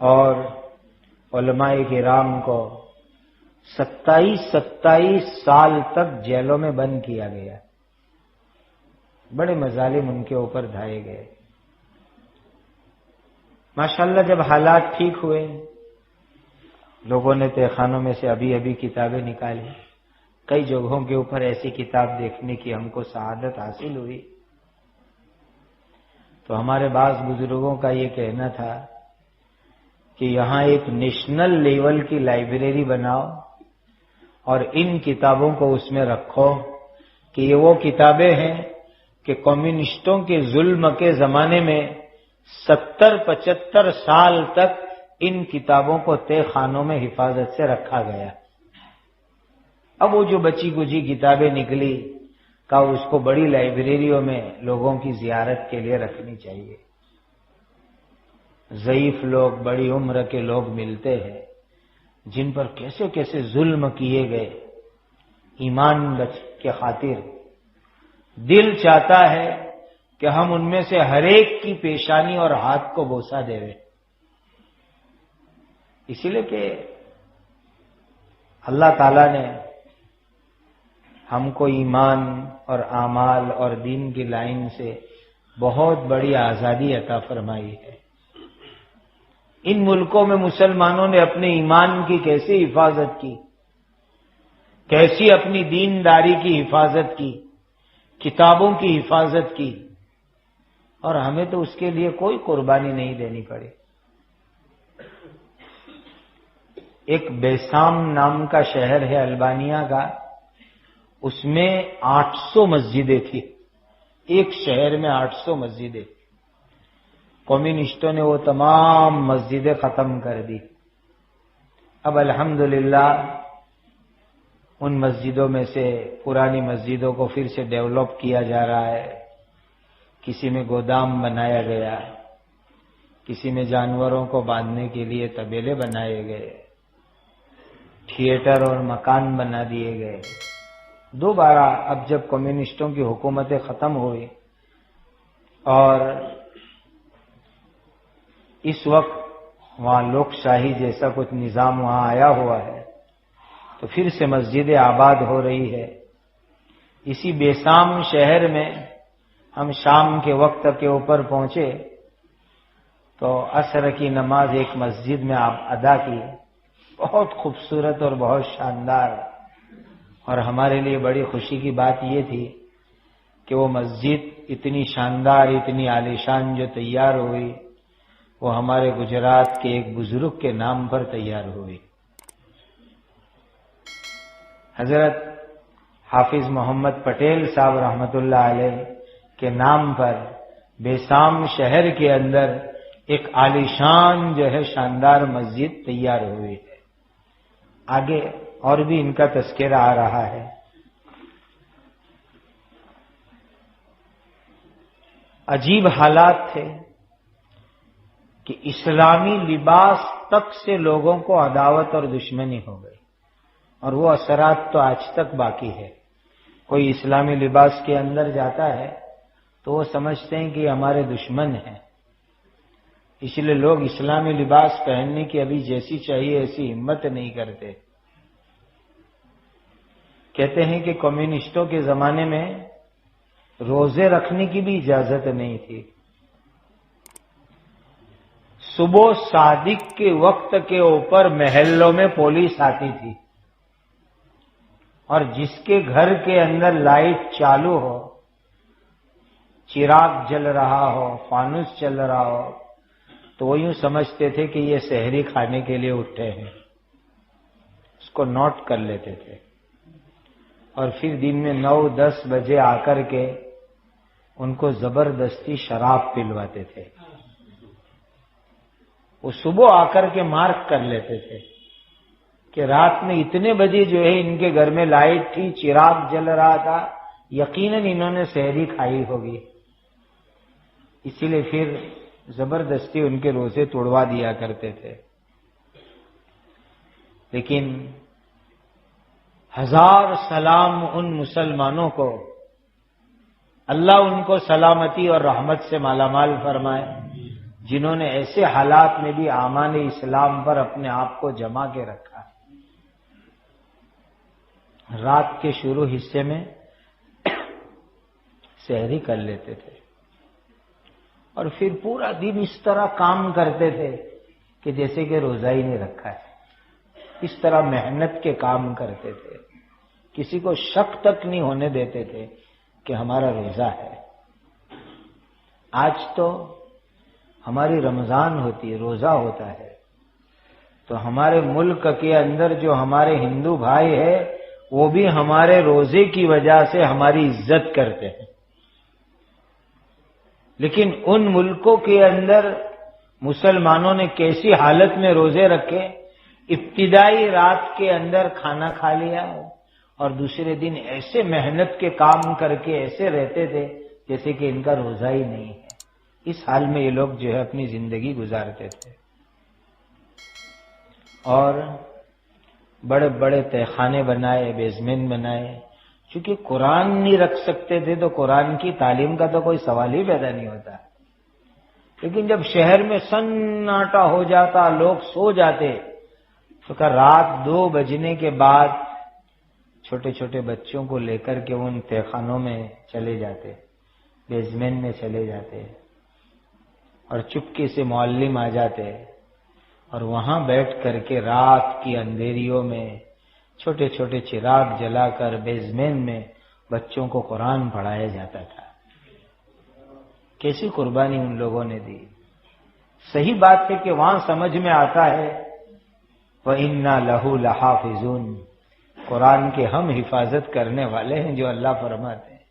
اور علماء کرام کو 27 سال تک جیلوں میں بند کیا گیا. بڑے مظالم ان کے اوپر ڈھائے گئے. ماشاءاللہ جب حالات ٹھیک ہوئے لوگوں نے تہخانوں میں سے ابھی کتابیں نکالی. کئی جگہوں کے اوپر ایسی کتاب دیکھنے کی ہم کو سعادت حاصل ہوئی. تو ہمارے بعض بزرگوں کا یہ کہنا تھا کہ یہاں ایک نیشنل لیول کی لائبریری بناؤ اور ان کتابوں کو اس میں رکھو کہ یہ وہ کتابیں ہیں کہ کمیونسٹوں کے ظلم کے زمانے میں 70-75 سال تک ان کتابوں کو تہ خانوں میں حفاظت سے رکھا گیا. اب وہ جو بچی کچی کتابیں نکلی کا اس کو بڑی لائبریریوں میں لوگوں کی زیارت کے لیے رکھنی چاہیے. ضعیف لوگ، بڑی عمر کے لوگ ملتے ہیں جن پر کیسے کیسے ظلم کیے گئے. ایمان کے خاطر دل چاہتا ہے کہ ہم ان میں سے ہر ایک کی پیشانی اور ہاتھ کو بوسہ دے. اسی لیے کہ اللہ تعالیٰ نے ہم کو ایمان اور اعمال اور دین کی لائن سے بہت بڑی آزادی عطا فرمائی ہے. ان ملکوں میں مسلمانوں نے اپنے ایمان کی کیسی حفاظت کی، کیسی اپنی دینداری کی حفاظت کی، کتابوں کی حفاظت کی، اور ہمیں تو اس کے لیے کوئی قربانی نہیں دینی پڑی. ایک بیسام نام کا شہر ہے البانیہ کا، اس میں 800 مسجدیں تھیں. ایک شہر میں 800 مسجدیں. کمیونسٹوں نے وہ تمام مسجدیں ختم کر دی. اب الحمدللہ ان مسجدوں میں سے پرانی مسجدوں کو پھر سے ڈیولپ کیا جا رہا ہے. کسی میں گودام بنایا گیا، کسی میں جانوروں کو باندھنے کے لیے طبیلے بنائے گئے، تھیٹر اور مکان بنا دیے گئے. دوبارہ اب جب کمیونسٹوں کی حکومتیں ختم ہوئی اور اس وقت وہاں لوک شاہی جیسا کچھ نظام وہاں آیا ہوا ہے، تو پھر سے مسجدیں آباد ہو رہی ہے۔ اسی بیسام شہر میں ہم شام کے وقت کے اوپر پہنچے تو عصر کی نماز ایک مسجد میں آپ ادا کی، بہت خوبصورت اور بہت شاندار، اور ہمارے لیے بڑی خوشی کی بات یہ تھی کہ وہ مسجد اتنی شاندار، اتنی عالیشان جو تیار ہوئی، وہ ہمارے گجرات کے ایک بزرگ کے نام پر تیار ہوئی۔ حضرت حافظ محمد پٹیل صاحب رحمۃ اللہ علیہ کے نام پر بیسام شہر کے اندر ایک عالیشان جو ہے شاندار مسجد تیار ہوئی ہے۔ آگے اور بھی ان کا تذکرہ آ رہا ہے۔ عجیب حالات تھے کہ اسلامی لباس تک سے لوگوں کو عداوت اور دشمنی ہو گئی، اور وہ اثرات تو آج تک باقی ہے۔ کوئی اسلامی لباس کے اندر جاتا ہے تو وہ سمجھتے ہیں کہ یہ ہمارے دشمن ہیں، اس لیے لوگ اسلامی لباس پہننے کی ابھی جیسی چاہیے ایسی ہمت نہیں کرتے۔ کہتے ہیں کہ کمیونسٹوں کے زمانے میں روزے رکھنے کی بھی اجازت نہیں تھی۔ صبح صادق کے وقت کے اوپر محلوں میں پولیس آتی تھی، اور جس کے گھر کے اندر لائٹ چالو ہو، چراغ جل رہا ہو، فانوس چل رہا ہو، تو وہ یوں سمجھتے تھے کہ یہ سحری کھانے کے لیے اٹھے ہیں، اس کو نوٹ کر لیتے تھے، اور پھر دن میں 9-10 بجے آ کر کے ان کو زبردستی شراب پلواتے تھے۔ وہ صبح آ کر کے مارک کر لیتے تھے کہ رات میں اتنے بجے جو ہے ان کے گھر میں لائٹ تھی، چراغ جل رہا تھا، یقیناً انہوں نے سحری کھائی ہوگی، اسی لیے پھر زبردستی ان کے روزے توڑوا دیا کرتے تھے۔ لیکن ہزار سلام ان مسلمانوں کو، اللہ ان کو سلامتی اور رحمت سے مالا مال فرمائے، جنہوں نے ایسے حالات میں بھی امان اسلام پر اپنے آپ کو جما کے رکھا۔ رات کے شروع حصے میں سحری کر لیتے تھے، اور پھر پورا دن اس طرح کام کرتے تھے کہ جیسے کہ روزہ ہی نہیں رکھا ہے، اس طرح محنت کے کام کرتے تھے، کسی کو شک تک نہیں ہونے دیتے تھے کہ ہمارا روزہ ہے۔ آج تو ہماری رمضان ہوتی ہے، روزہ ہوتا ہے، تو ہمارے ملک کے اندر جو ہمارے ہندو بھائی ہیں وہ بھی ہمارے روزے کی وجہ سے ہماری عزت کرتے ہیں، لیکن ان ملکوں کے اندر مسلمانوں نے کیسی حالت میں روزے رکھے، ابتدائی رات کے اندر کھانا کھا لیا اور دوسرے دن ایسے محنت کے کام کر کے ایسے رہتے تھے جیسے کہ ان کا روزہ ہی نہیں ہے۔ اس حال میں یہ لوگ جو ہے اپنی زندگی گزارتے تھے، اور بڑے بڑے تہخانے بنائے، بیزمین بنائے، چونکہ قرآن نہیں رکھ سکتے تھے تو قرآن کی تعلیم کا تو کوئی سوال ہی پیدا نہیں ہوتا۔ لیکن جب شہر میں سناٹا ہو جاتا، لوگ سو جاتے، تو رات 2 بجنے کے بعد چھوٹے چھوٹے بچوں کو لے کر کے ان تہخانوں میں چلے جاتے، بیزمین میں چلے جاتے، اور چپکے سے معلم آ جاتے، اور وہاں بیٹھ کر کے رات کی اندھیریوں میں چھوٹے چھوٹے چراغ جلا کر بیزمین میں بچوں کو قرآن پڑھایا جاتا تھا۔ کیسی قربانی ان لوگوں نے دی۔ صحیح بات ہے کہ وہاں سمجھ میں آتا ہے وَإِنَّا لَهُ لَحَافِظُونَ، قرآن کے ہم حفاظت کرنے والے ہیں، جو اللہ فرماتے ہیں۔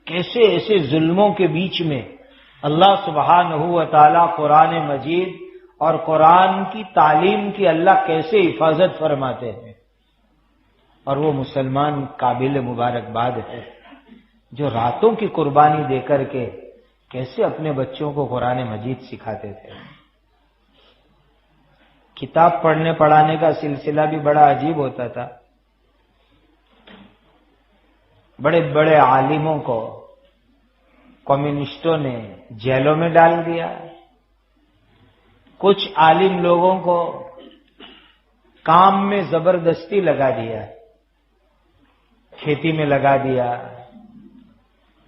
کیسے ایسے ظلموں کے بیچ میں اللہ سبحانہ و تعالی قرآن مجید اور قرآن کی تعلیم کی اللہ کیسے حفاظت فرماتے ہیں، اور وہ مسلمان قابل مبارکباد ہے جو راتوں کی قربانی دے کر کے کیسے اپنے بچوں کو قرآن مجید سکھاتے تھے۔ کتاب پڑھنے پڑھانے کا سلسلہ بھی بڑا عجیب ہوتا تھا۔ بڑے بڑے عالموں کو کمیونسٹوں نے جیلوں میں ڈال دیا، کچھ عالم لوگوں کو کام میں زبردستی لگا دیا، کھیتی میں لگا دیا،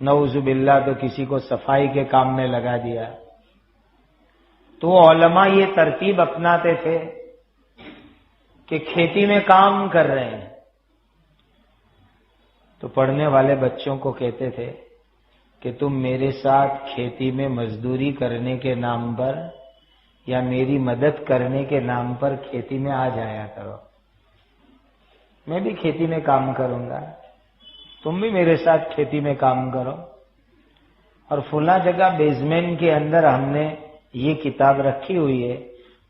نعوذ باللہ تو کسی کو صفائی کے کام میں لگا دیا۔ تو علماء یہ ترتیب اپناتے تھے کہ کھیتی میں کام کر رہے ہیں تو پڑھنے والے بچوں کو کہتے تھے کہ تم میرے ساتھ کھیتی میں مزدوری کرنے کے نام پر یا میری مدد کرنے کے نام پر کھیتی میں آ جایا کرو، میں بھی کھیتی میں کام کروں گا، تم بھی میرے ساتھ کھیتی میں کام کرو۔ اور فلاں جگہ بیسمنٹ کے اندر ہم نے یہ کتاب رکھی ہوئی ہے،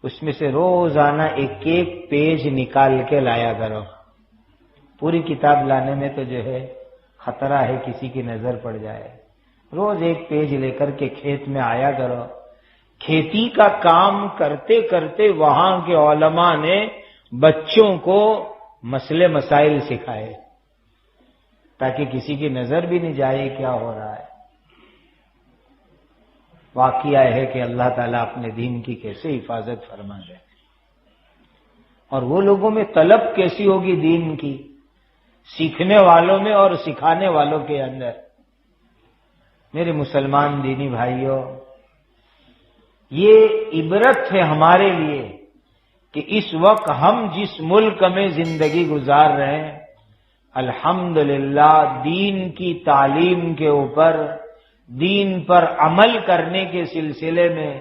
اس میں سے روزانہ ایک ایک پیج نکال کے لایا کرو۔ پوری کتاب لانے میں تو جو ہے خطرہ ہے کسی کی نظر پڑ جائے، روز ایک پیج لے کر کے کھیت میں آیا کرو۔ کھیتی کا کام کرتے کرتے وہاں کے علماء نے بچوں کو مسئلے مسائل سکھائے تاکہ کسی کی نظر بھی نہیں جائے کیا ہو رہا ہے۔ واقعہ ہے کہ اللہ تعالیٰ اپنے دین کی کیسے حفاظت فرما رہے ہیں، اور وہ لوگوں میں طلب کیسی ہوگی دین کی، سیکھنے والوں میں اور سکھانے والوں کے اندر۔ میرے مسلمان دینی بھائیوں، یہ عبرت ہے ہمارے لیے کہ اس وقت ہم جس ملک میں زندگی گزار رہے ہیں، الحمدللہ دین کی تعلیم کے اوپر، دین پر عمل کرنے کے سلسلے میں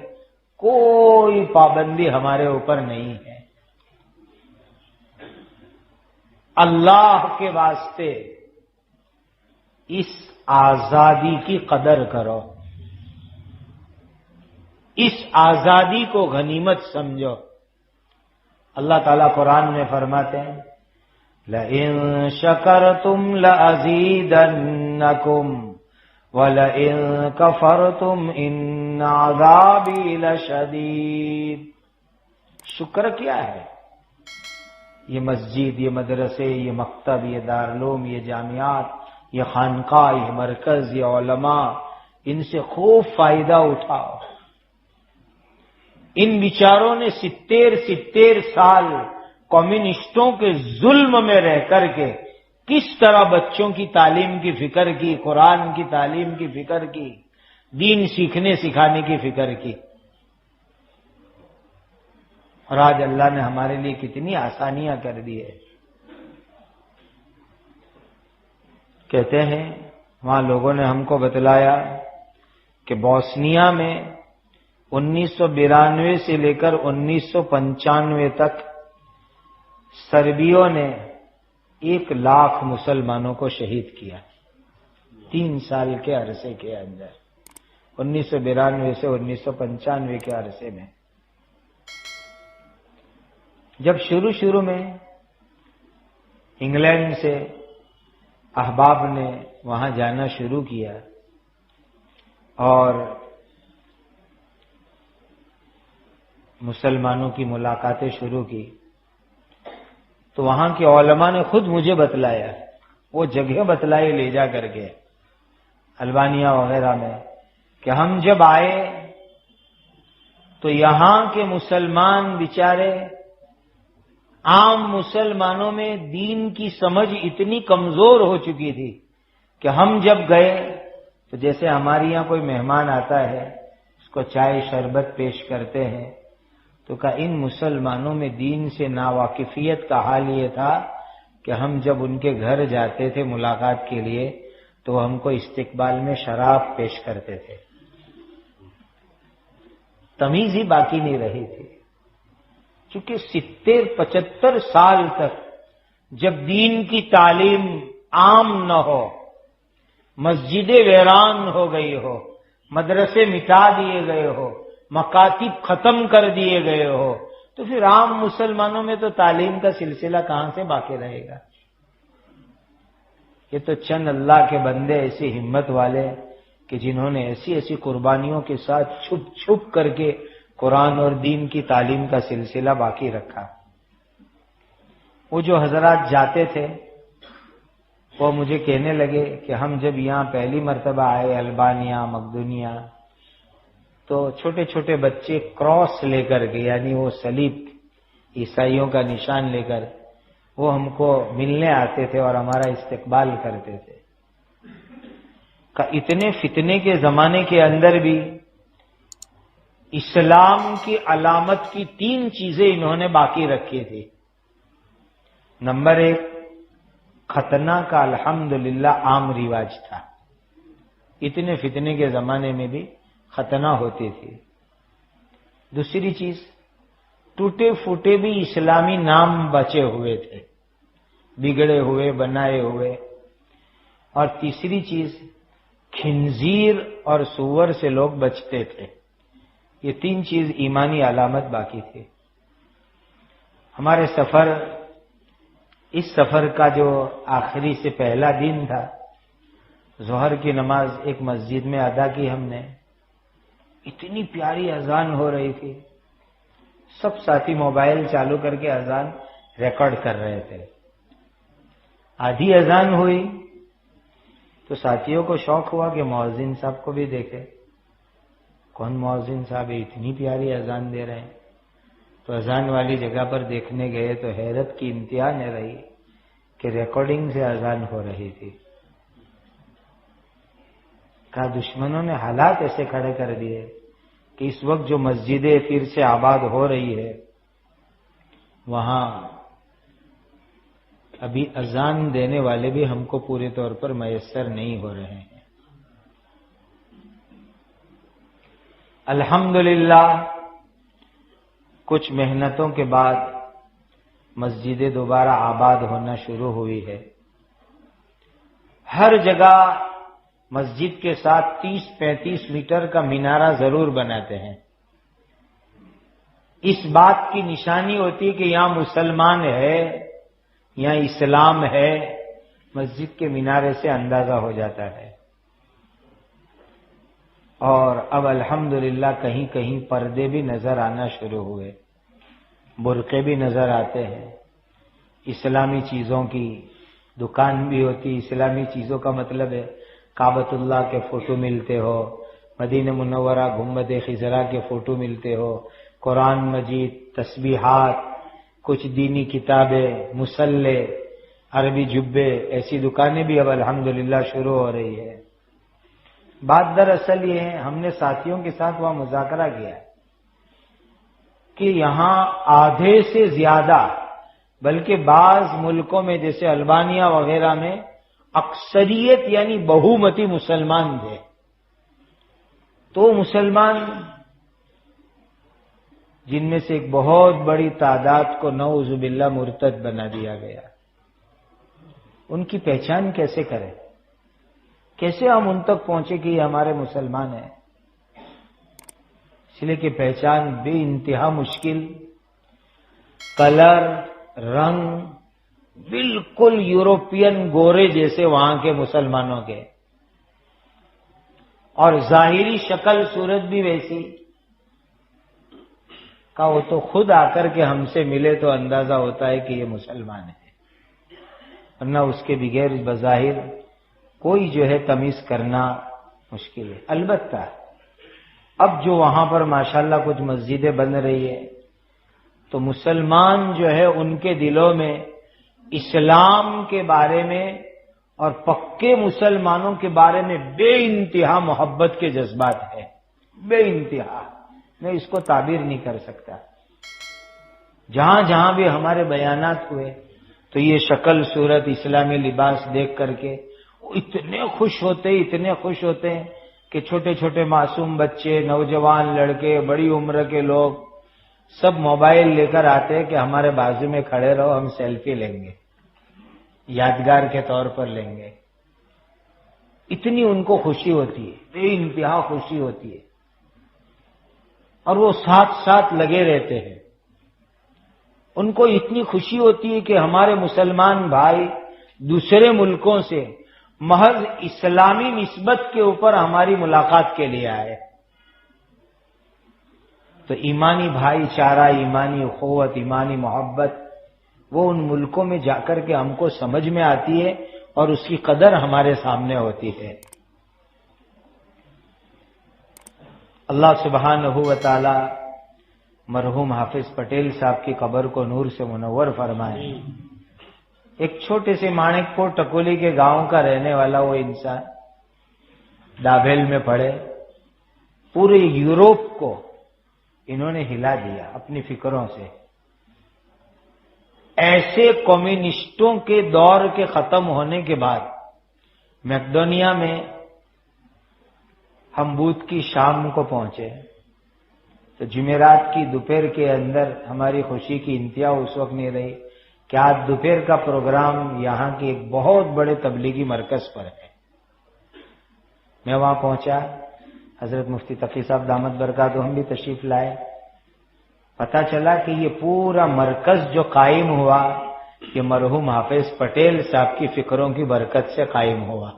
کوئی پابندی ہمارے اوپر نہیں ہے۔ اللہ کے واسطے اس آزادی کی قدر کرو، اس آزادی کو غنیمت سمجھو۔ اللہ تعالیٰ قرآن میں فرماتے ہیں لَئِن شَكَرْتُمْ لَأَزِيدَنَّكُمْ وَلَئِن كَفَرْتُمْ إِنَّ عَذَابِي لَشَدِيدٌ۔ شکر کیا ہے؟ یہ مسجد، یہ مدرسے، یہ مکتب، یہ دارالعلوم، یہ جامعات، یہ خانقاہ، یہ مرکز، یہ علماء، ان سے خوب فائدہ اٹھاؤ۔ ان بیچاروں نے 70 سال کمیونسٹوں کے ظلم میں رہ کر کے کس طرح بچوں کی تعلیم کی فکر کی، قرآن کی تعلیم کی فکر کی، دین سیکھنے سکھانے کی فکر کی، اور آج اللہ نے ہمارے لیے کتنی آسانیاں کر دی ہے۔ کہتے ہیں وہاں لوگوں نے ہم کو بتلایا کہ بوسنیا میں 1992 سے لے کر 1995 تک سربیوں نے 1 لاکھ مسلمانوں کو شہید کیا 3 سال کے عرصے کے اندر، 1992 سے 1995 کے عرصے میں۔ جب شروع میں انگلینڈ سے احباب نے وہاں جانا شروع کیا اور مسلمانوں کی ملاقاتیں شروع کی، تو وہاں کے علماء نے خود مجھے بتلایا، وہ جگہ بتلائی لے جا کر کے البانیہ وغیرہ میں، کہ ہم جب آئے تو یہاں کے مسلمان بیچارے، عام مسلمانوں میں دین کی سمجھ اتنی کمزور ہو چکی تھی کہ ہم جب گئے تو جیسے ہمارے یہاں کوئی مہمان آتا ہے اس کو چائے شربت پیش کرتے ہیں، تو کہا ان مسلمانوں میں دین سے ناواقفیت کا حال یہ تھا کہ ہم جب ان کے گھر جاتے تھے ملاقات کے لیے تو وہ ہم کو استقبال میں شراب پیش کرتے تھے، تمیز ہی باقی نہیں رہی تھی۔ چونکہ 70-75 سال تک جب دین کی تعلیم عام نہ ہو، مسجدیں ویران ہو گئی ہو، مدرسے مٹا دیے گئے ہو، مکاتب ختم کر دیے گئے ہو، تو پھر عام مسلمانوں میں تو تعلیم کا سلسلہ کہاں سے باقی رہے گا؟ یہ تو چند اللہ کے بندے ایسے ہمت والے کہ جنہوں نے ایسی ایسی قربانیوں کے ساتھ چھپ چھپ کر کے قرآن اور دین کی تعلیم کا سلسلہ باقی رکھا۔ وہ جو حضرات جاتے تھے وہ مجھے کہنے لگے کہ ہم جب یہاں پہلی مرتبہ آئے البانیہ مقدونیہ تو چھوٹے چھوٹے بچے کراس لے کر کے یعنی وہ صلیب عیسائیوں کا نشان لے کر وہ ہم کو ملنے آتے تھے اور ہمارا استقبال کرتے تھے کہ اتنے فتنے کے زمانے کے اندر بھی اسلام کی علامت کی 3 چیزیں انہوں نے باقی رکھی تھی۔ نمبر 1 ختنہ کا الحمدللہ عام رواج تھا، اتنے فتنے کے زمانے میں بھی ختنہ ہوتی تھی۔ دوسری چیز ٹوٹے پھوٹے بھی اسلامی نام بچے ہوئے تھے، بگڑے ہوئے بنائے ہوئے۔ اور تیسری چیز خنزیر اور سور سے لوگ بچتے تھے۔ یہ 3 چیز ایمانی علامت باقی تھی۔ ہمارے اس سفر کا جو آخری سے پہلا دن تھا، ظہر کی نماز ایک مسجد میں ادا کی ہم نے، اتنی پیاری اذان ہو رہی تھی، سب ساتھی موبائل چالو کر کے اذان ریکارڈ کر رہے تھے۔ آدھی اذان ہوئی تو ساتھیوں کو شوق ہوا کہ مؤذن صاحب کو بھی دیکھے، کون مؤذن صاحب اتنی پیاری اذان دے رہے ہیں۔ تو اذان والی جگہ پر دیکھنے گئے تو حیرت کی انتہا نہ رہی کہ ریکارڈنگ سے اذان ہو رہی تھی۔ کہا دشمنوں نے حالات ایسے کھڑے کر دیے کہ اس وقت جو مسجدیں پھر سے آباد ہو رہی ہے وہاں ابھی اذان دینے والے بھی ہم کو پورے طور پر میسر نہیں ہو رہے ہیں۔ الحمدللہ کچھ محنتوں کے بعد مسجدیں دوبارہ آباد ہونا شروع ہوئی ہے۔ ہر جگہ مسجد کے ساتھ 30-35 میٹر کا مینارہ ضرور بناتے ہیں۔ اس بات کی نشانی ہوتی ہے کہ یہاں مسلمان ہے، یہاں اسلام ہے، مسجد کے مینارے سے اندازہ ہو جاتا ہے۔ اور اب الحمدللہ کہیں کہیں پردے بھی نظر آنا شروع ہوئے، برقعے بھی نظر آتے ہیں، اسلامی چیزوں کی دکان بھی ہوتی۔ اسلامی چیزوں کا مطلب ہے کعبۃ اللہ کے فوٹو ملتے ہو، مدینہ منورہ گنبد خضرا کے فوٹو ملتے ہو، قرآن مجید، تسبیحات، کچھ دینی کتابیں، مصلے، عربی جبے، ایسی دکانیں بھی اب الحمدللہ شروع ہو رہی ہے۔ بات دراصل یہ ہے، ہم نے ساتھیوں کے ساتھ وہاں مذاکرہ کیا کہ یہاں آدھے سے زیادہ بلکہ بعض ملکوں میں جیسے البانیہ وغیرہ میں اکثریت یعنی بہومتی مسلمان تھے، تو مسلمان جن میں سے ایک بہت بڑی تعداد کو نعوذ باللہ مرتد بنا دیا گیا۔ ان کی پہچان کیسے کریں؟ کیسے ہم ان تک پہنچے کہ یہ ہمارے مسلمان ہیں؟ اس لیے کہ پہچان بے انتہا مشکل، کلر، رنگ بالکل یورپین گورے جیسے وہاں کے مسلمانوں کے، اور ظاہری شکل صورت بھی ویسی کا وہ تو خود آ کر کے ہم سے ملے تو اندازہ ہوتا ہے کہ یہ مسلمان ہے، ورنہ اس کے بغیر بظاہر کوئی جو ہے تمیز کرنا مشکل ہے۔ البتہ اب جو وہاں پر ماشاءاللہ کچھ مسجدیں بن رہی ہے تو مسلمان جو ہے ان کے دلوں میں اسلام کے بارے میں اور پکے مسلمانوں کے بارے میں بے انتہا محبت کے جذبات ہیں، بے انتہا، میں اس کو تعبیر نہیں کر سکتا۔ جہاں جہاں بھی ہمارے بیانات ہوئے تو یہ شکل صورت اسلامی لباس دیکھ کر کے اتنے خوش ہوتے ہیں کہ چھوٹے چھوٹے معصوم بچے، نوجوان لڑکے، بڑی عمر کے لوگ سب موبائل لے کر آتے ہیں کہ ہمارے بازو میں کھڑے رہو، ہم سیلفی لیں گے، یادگار کے طور پر لیں گے۔ اتنی ان کو خوشی ہوتی ہے، بے انتہا خوشی ہوتی ہے، اور وہ ساتھ ساتھ لگے رہتے ہیں۔ ان کو اتنی خوشی ہوتی ہے کہ ہمارے مسلمان بھائی دوسرے ملکوں سے محض اسلامی نسبت کے اوپر ہماری ملاقات کے لیے آئے، تو ایمانی بھائی چارہ، ایمانی اخوت، ایمانی محبت وہ ان ملکوں میں جا کر کے ہم کو سمجھ میں آتی ہے، اور اس کی قدر ہمارے سامنے ہوتی ہے۔ اللہ سبحانہ و تعالی مرحوم حافظ پٹیل صاحب کی قبر کو نور سے منور فرمائے۔ ایک چھوٹے سے مانک پور ٹکولی کے گاؤں کا رہنے والا وہ انسان ڈابھیل میں پڑے، پورے یورپ کو انہوں نے ہلا دیا اپنی فکروں سے۔ ایسے کمیونسٹوں کے دور کے ختم ہونے کے بعد میکڈونیا میں ہم بدھ کی شام کو پہنچے تو جمعرات کی دوپہر کے اندر ہماری خوشی کی انتہا اس وقت نہیں رہی کہ آج دوپہر کا پروگرام یہاں کے ایک بہت بڑے تبلیغی مرکز پر ہے۔ میں وہاں پہنچا، حضرت مفتی تقی صاحب دامت برکاتہم بھی تشریف لائے۔ پتا چلا کہ یہ پورا مرکز جو قائم ہوا یہ مرحوم حافظ پٹیل صاحب کی فکروں کی برکت سے قائم ہوا،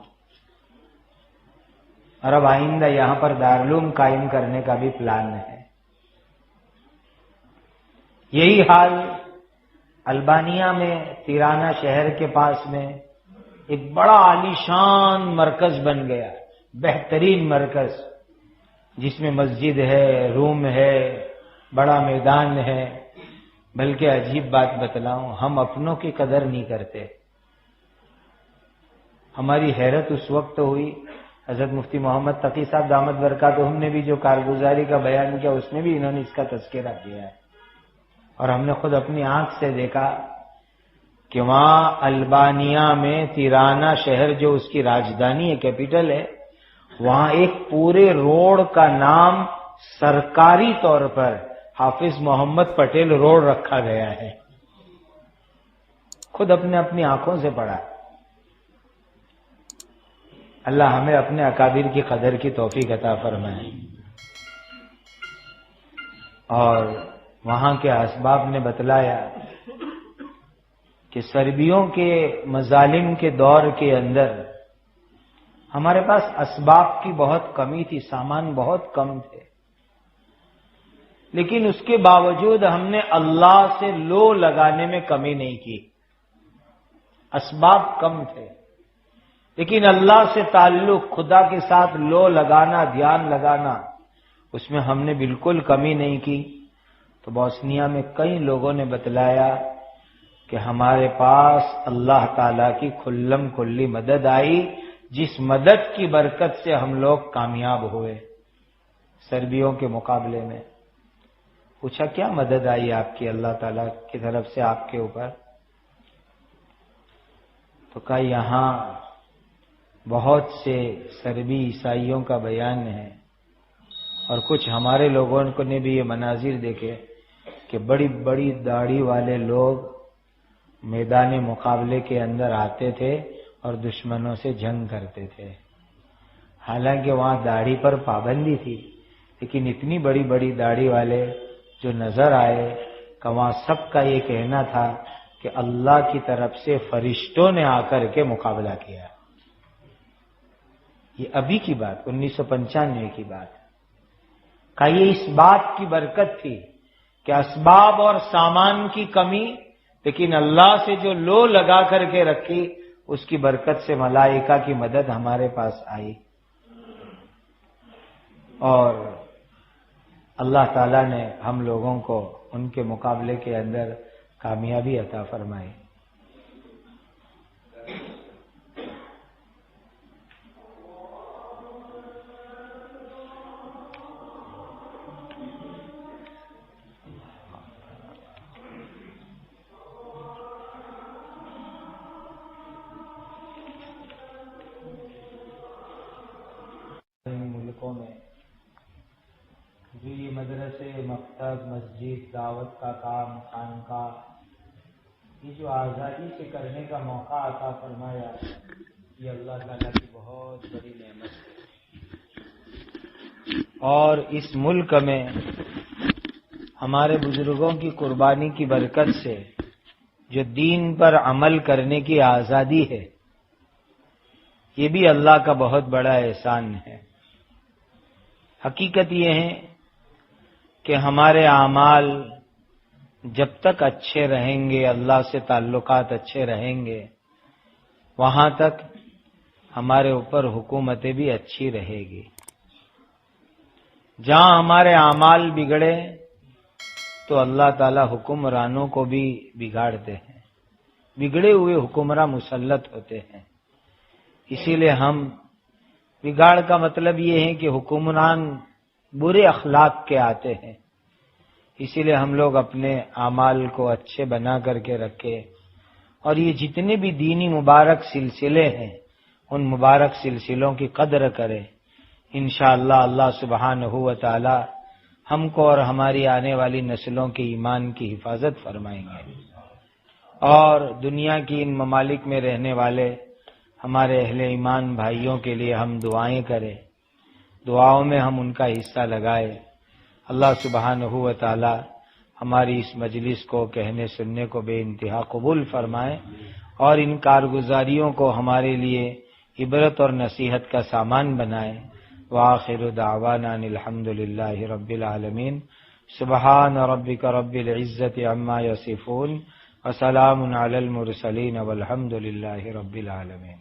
اور اب آئندہ یہاں پر دارالعلوم قائم کرنے کا بھی پلان ہے۔ یہی حال البانیہ میں تیرانہ شہر کے پاس میں ایک بڑا عالیشان مرکز بن گیا، بہترین مرکز، جس میں مسجد ہے، روم ہے، بڑا میدان ہے۔ بلکہ عجیب بات بتلاؤں، ہم اپنوں کی قدر نہیں کرتے۔ ہماری حیرت اس وقت ہوئی، حضرت مفتی محمد تقی صاحب دامت برکاتہم نے بھی جو کارگزاری کا بیان کیا اس میں بھی انہوں نے اس کا تذکرہ کیا ہے، اور ہم نے خود اپنی آنکھ سے دیکھا کہ وہاں البانیہ میں تیرانہ شہر جو اس کی راجدھانی ہے، کیپٹل ہے، وہاں ایک پورے روڈ کا نام سرکاری طور پر حافظ محمد پٹیل روڈ رکھا گیا ہے۔ خود اپنی آنکھوں سے پڑھا۔ اللہ ہمیں اپنے اکابر کی قدر کی توفیق عطا فرمائے۔ اور وہاں کے اسباب نے بتلایا کہ سربیوں کے مظالم کے دور کے اندر ہمارے پاس اسباب کی بہت کمی تھی، سامان بہت کم تھے، لیکن اس کے باوجود ہم نے اللہ سے لو لگانے میں کمی نہیں کی۔ اسباب کم تھے لیکن اللہ سے تعلق، خدا کے ساتھ لو لگانا، دھیان لگانا، اس میں ہم نے بالکل کمی نہیں کی۔ تو بوسنیا میں کئی لوگوں نے بتلایا کہ ہمارے پاس اللہ تعالی کی کھلم کھلی مدد آئی، جس مدد کی برکت سے ہم لوگ کامیاب ہوئے سربیوں کے مقابلے میں۔ پوچھا کیا مدد آئی آپ کی اللہ تعالیٰ کی طرف سے آپ کے اوپر؟ تو کہا یہاں بہت سے سربی عیسائیوں کا بیان ہے، اور کچھ ہمارے لوگوں کو نے بھی یہ مناظر دیکھے کہ بڑی بڑی داڑھی والے لوگ میدان مقابلے کے اندر آتے تھے اور دشمنوں سے جنگ کرتے تھے۔ حالانکہ وہاں داڑھی پر پابندی تھی، لیکن اتنی بڑی بڑی داڑھی والے جو نظر آئے کہ وہاں سب کا یہ کہنا تھا کہ اللہ کی طرف سے فرشتوں نے آ کر کے مقابلہ کیا۔ یہ ابھی کی بات، 1995 کی بات کہ یہ اس بات کی برکت تھی کہ اسباب اور سامان کی کمی، لیکن اللہ سے جو لو لگا کر کے رکھی اس کی برکت سے ملائکہ کی مدد ہمارے پاس آئی، اور اللہ تعالیٰ نے ہم لوگوں کو ان کے مقابلے کے اندر کامیابی عطا فرمائی۔ ملکوں میں جو یہ مدرسے، مکتب، مسجد، دعوت کا کام، خانقاہ، یہ جو آزادی سے کرنے کا موقع عطا فرمایا، یہ اللہ تعالیٰ کی بہت بڑی نعمت ہے۔ اور اس ملک میں ہمارے بزرگوں کی قربانی کی برکت سے جو دین پر عمل کرنے کی آزادی ہے، یہ بھی اللہ کا بہت بڑا احسان ہے۔ حقیقت یہ ہے کہ ہمارے اعمال جب تک اچھے رہیں گے، اللہ سے تعلقات اچھے رہیں گے، وہاں تک ہمارے اوپر حکومتیں بھی اچھی رہے گی۔ جہاں ہمارے اعمال بگڑے تو اللہ تعالی حکمرانوں کو بھی بگاڑتے ہیں، بگڑے ہوئے حکمراں مسلط ہوتے ہیں۔ اسی لیے ہم بگاڑ کا مطلب یہ ہے کہ حکمران برے اخلاق کے آتے ہیں، اسی لیے ہم لوگ اپنے اعمال کو اچھے بنا کر کے رکھے، اور یہ جتنے بھی دینی مبارک سلسلے ہیں ان مبارک سلسلوں کی قدر کرے۔ انشاءاللہ اللہ سبحانہ و تعالی ہم کو اور ہماری آنے والی نسلوں کے ایمان کی حفاظت فرمائیں گے، اور دنیا کی ان ممالک میں رہنے والے ہمارے اہل ایمان بھائیوں کے لیے ہم دعائیں کریں، دعاؤں میں ہم ان کا حصہ لگائے۔ اللہ سبحانہ و تعالی ہماری اس مجلس کو کہنے سننے کو بے انتہا قبول فرمائے، اور ان کارگزاریوں کو ہمارے لیے عبرت اور نصیحت کا سامان بنائے۔ وآخر دعوانا الحمد للہ رب العالمین۔ سبحان ربک رب العزت عما یصفون وسلام علی المرسلین والحمد للہ رب العالمین۔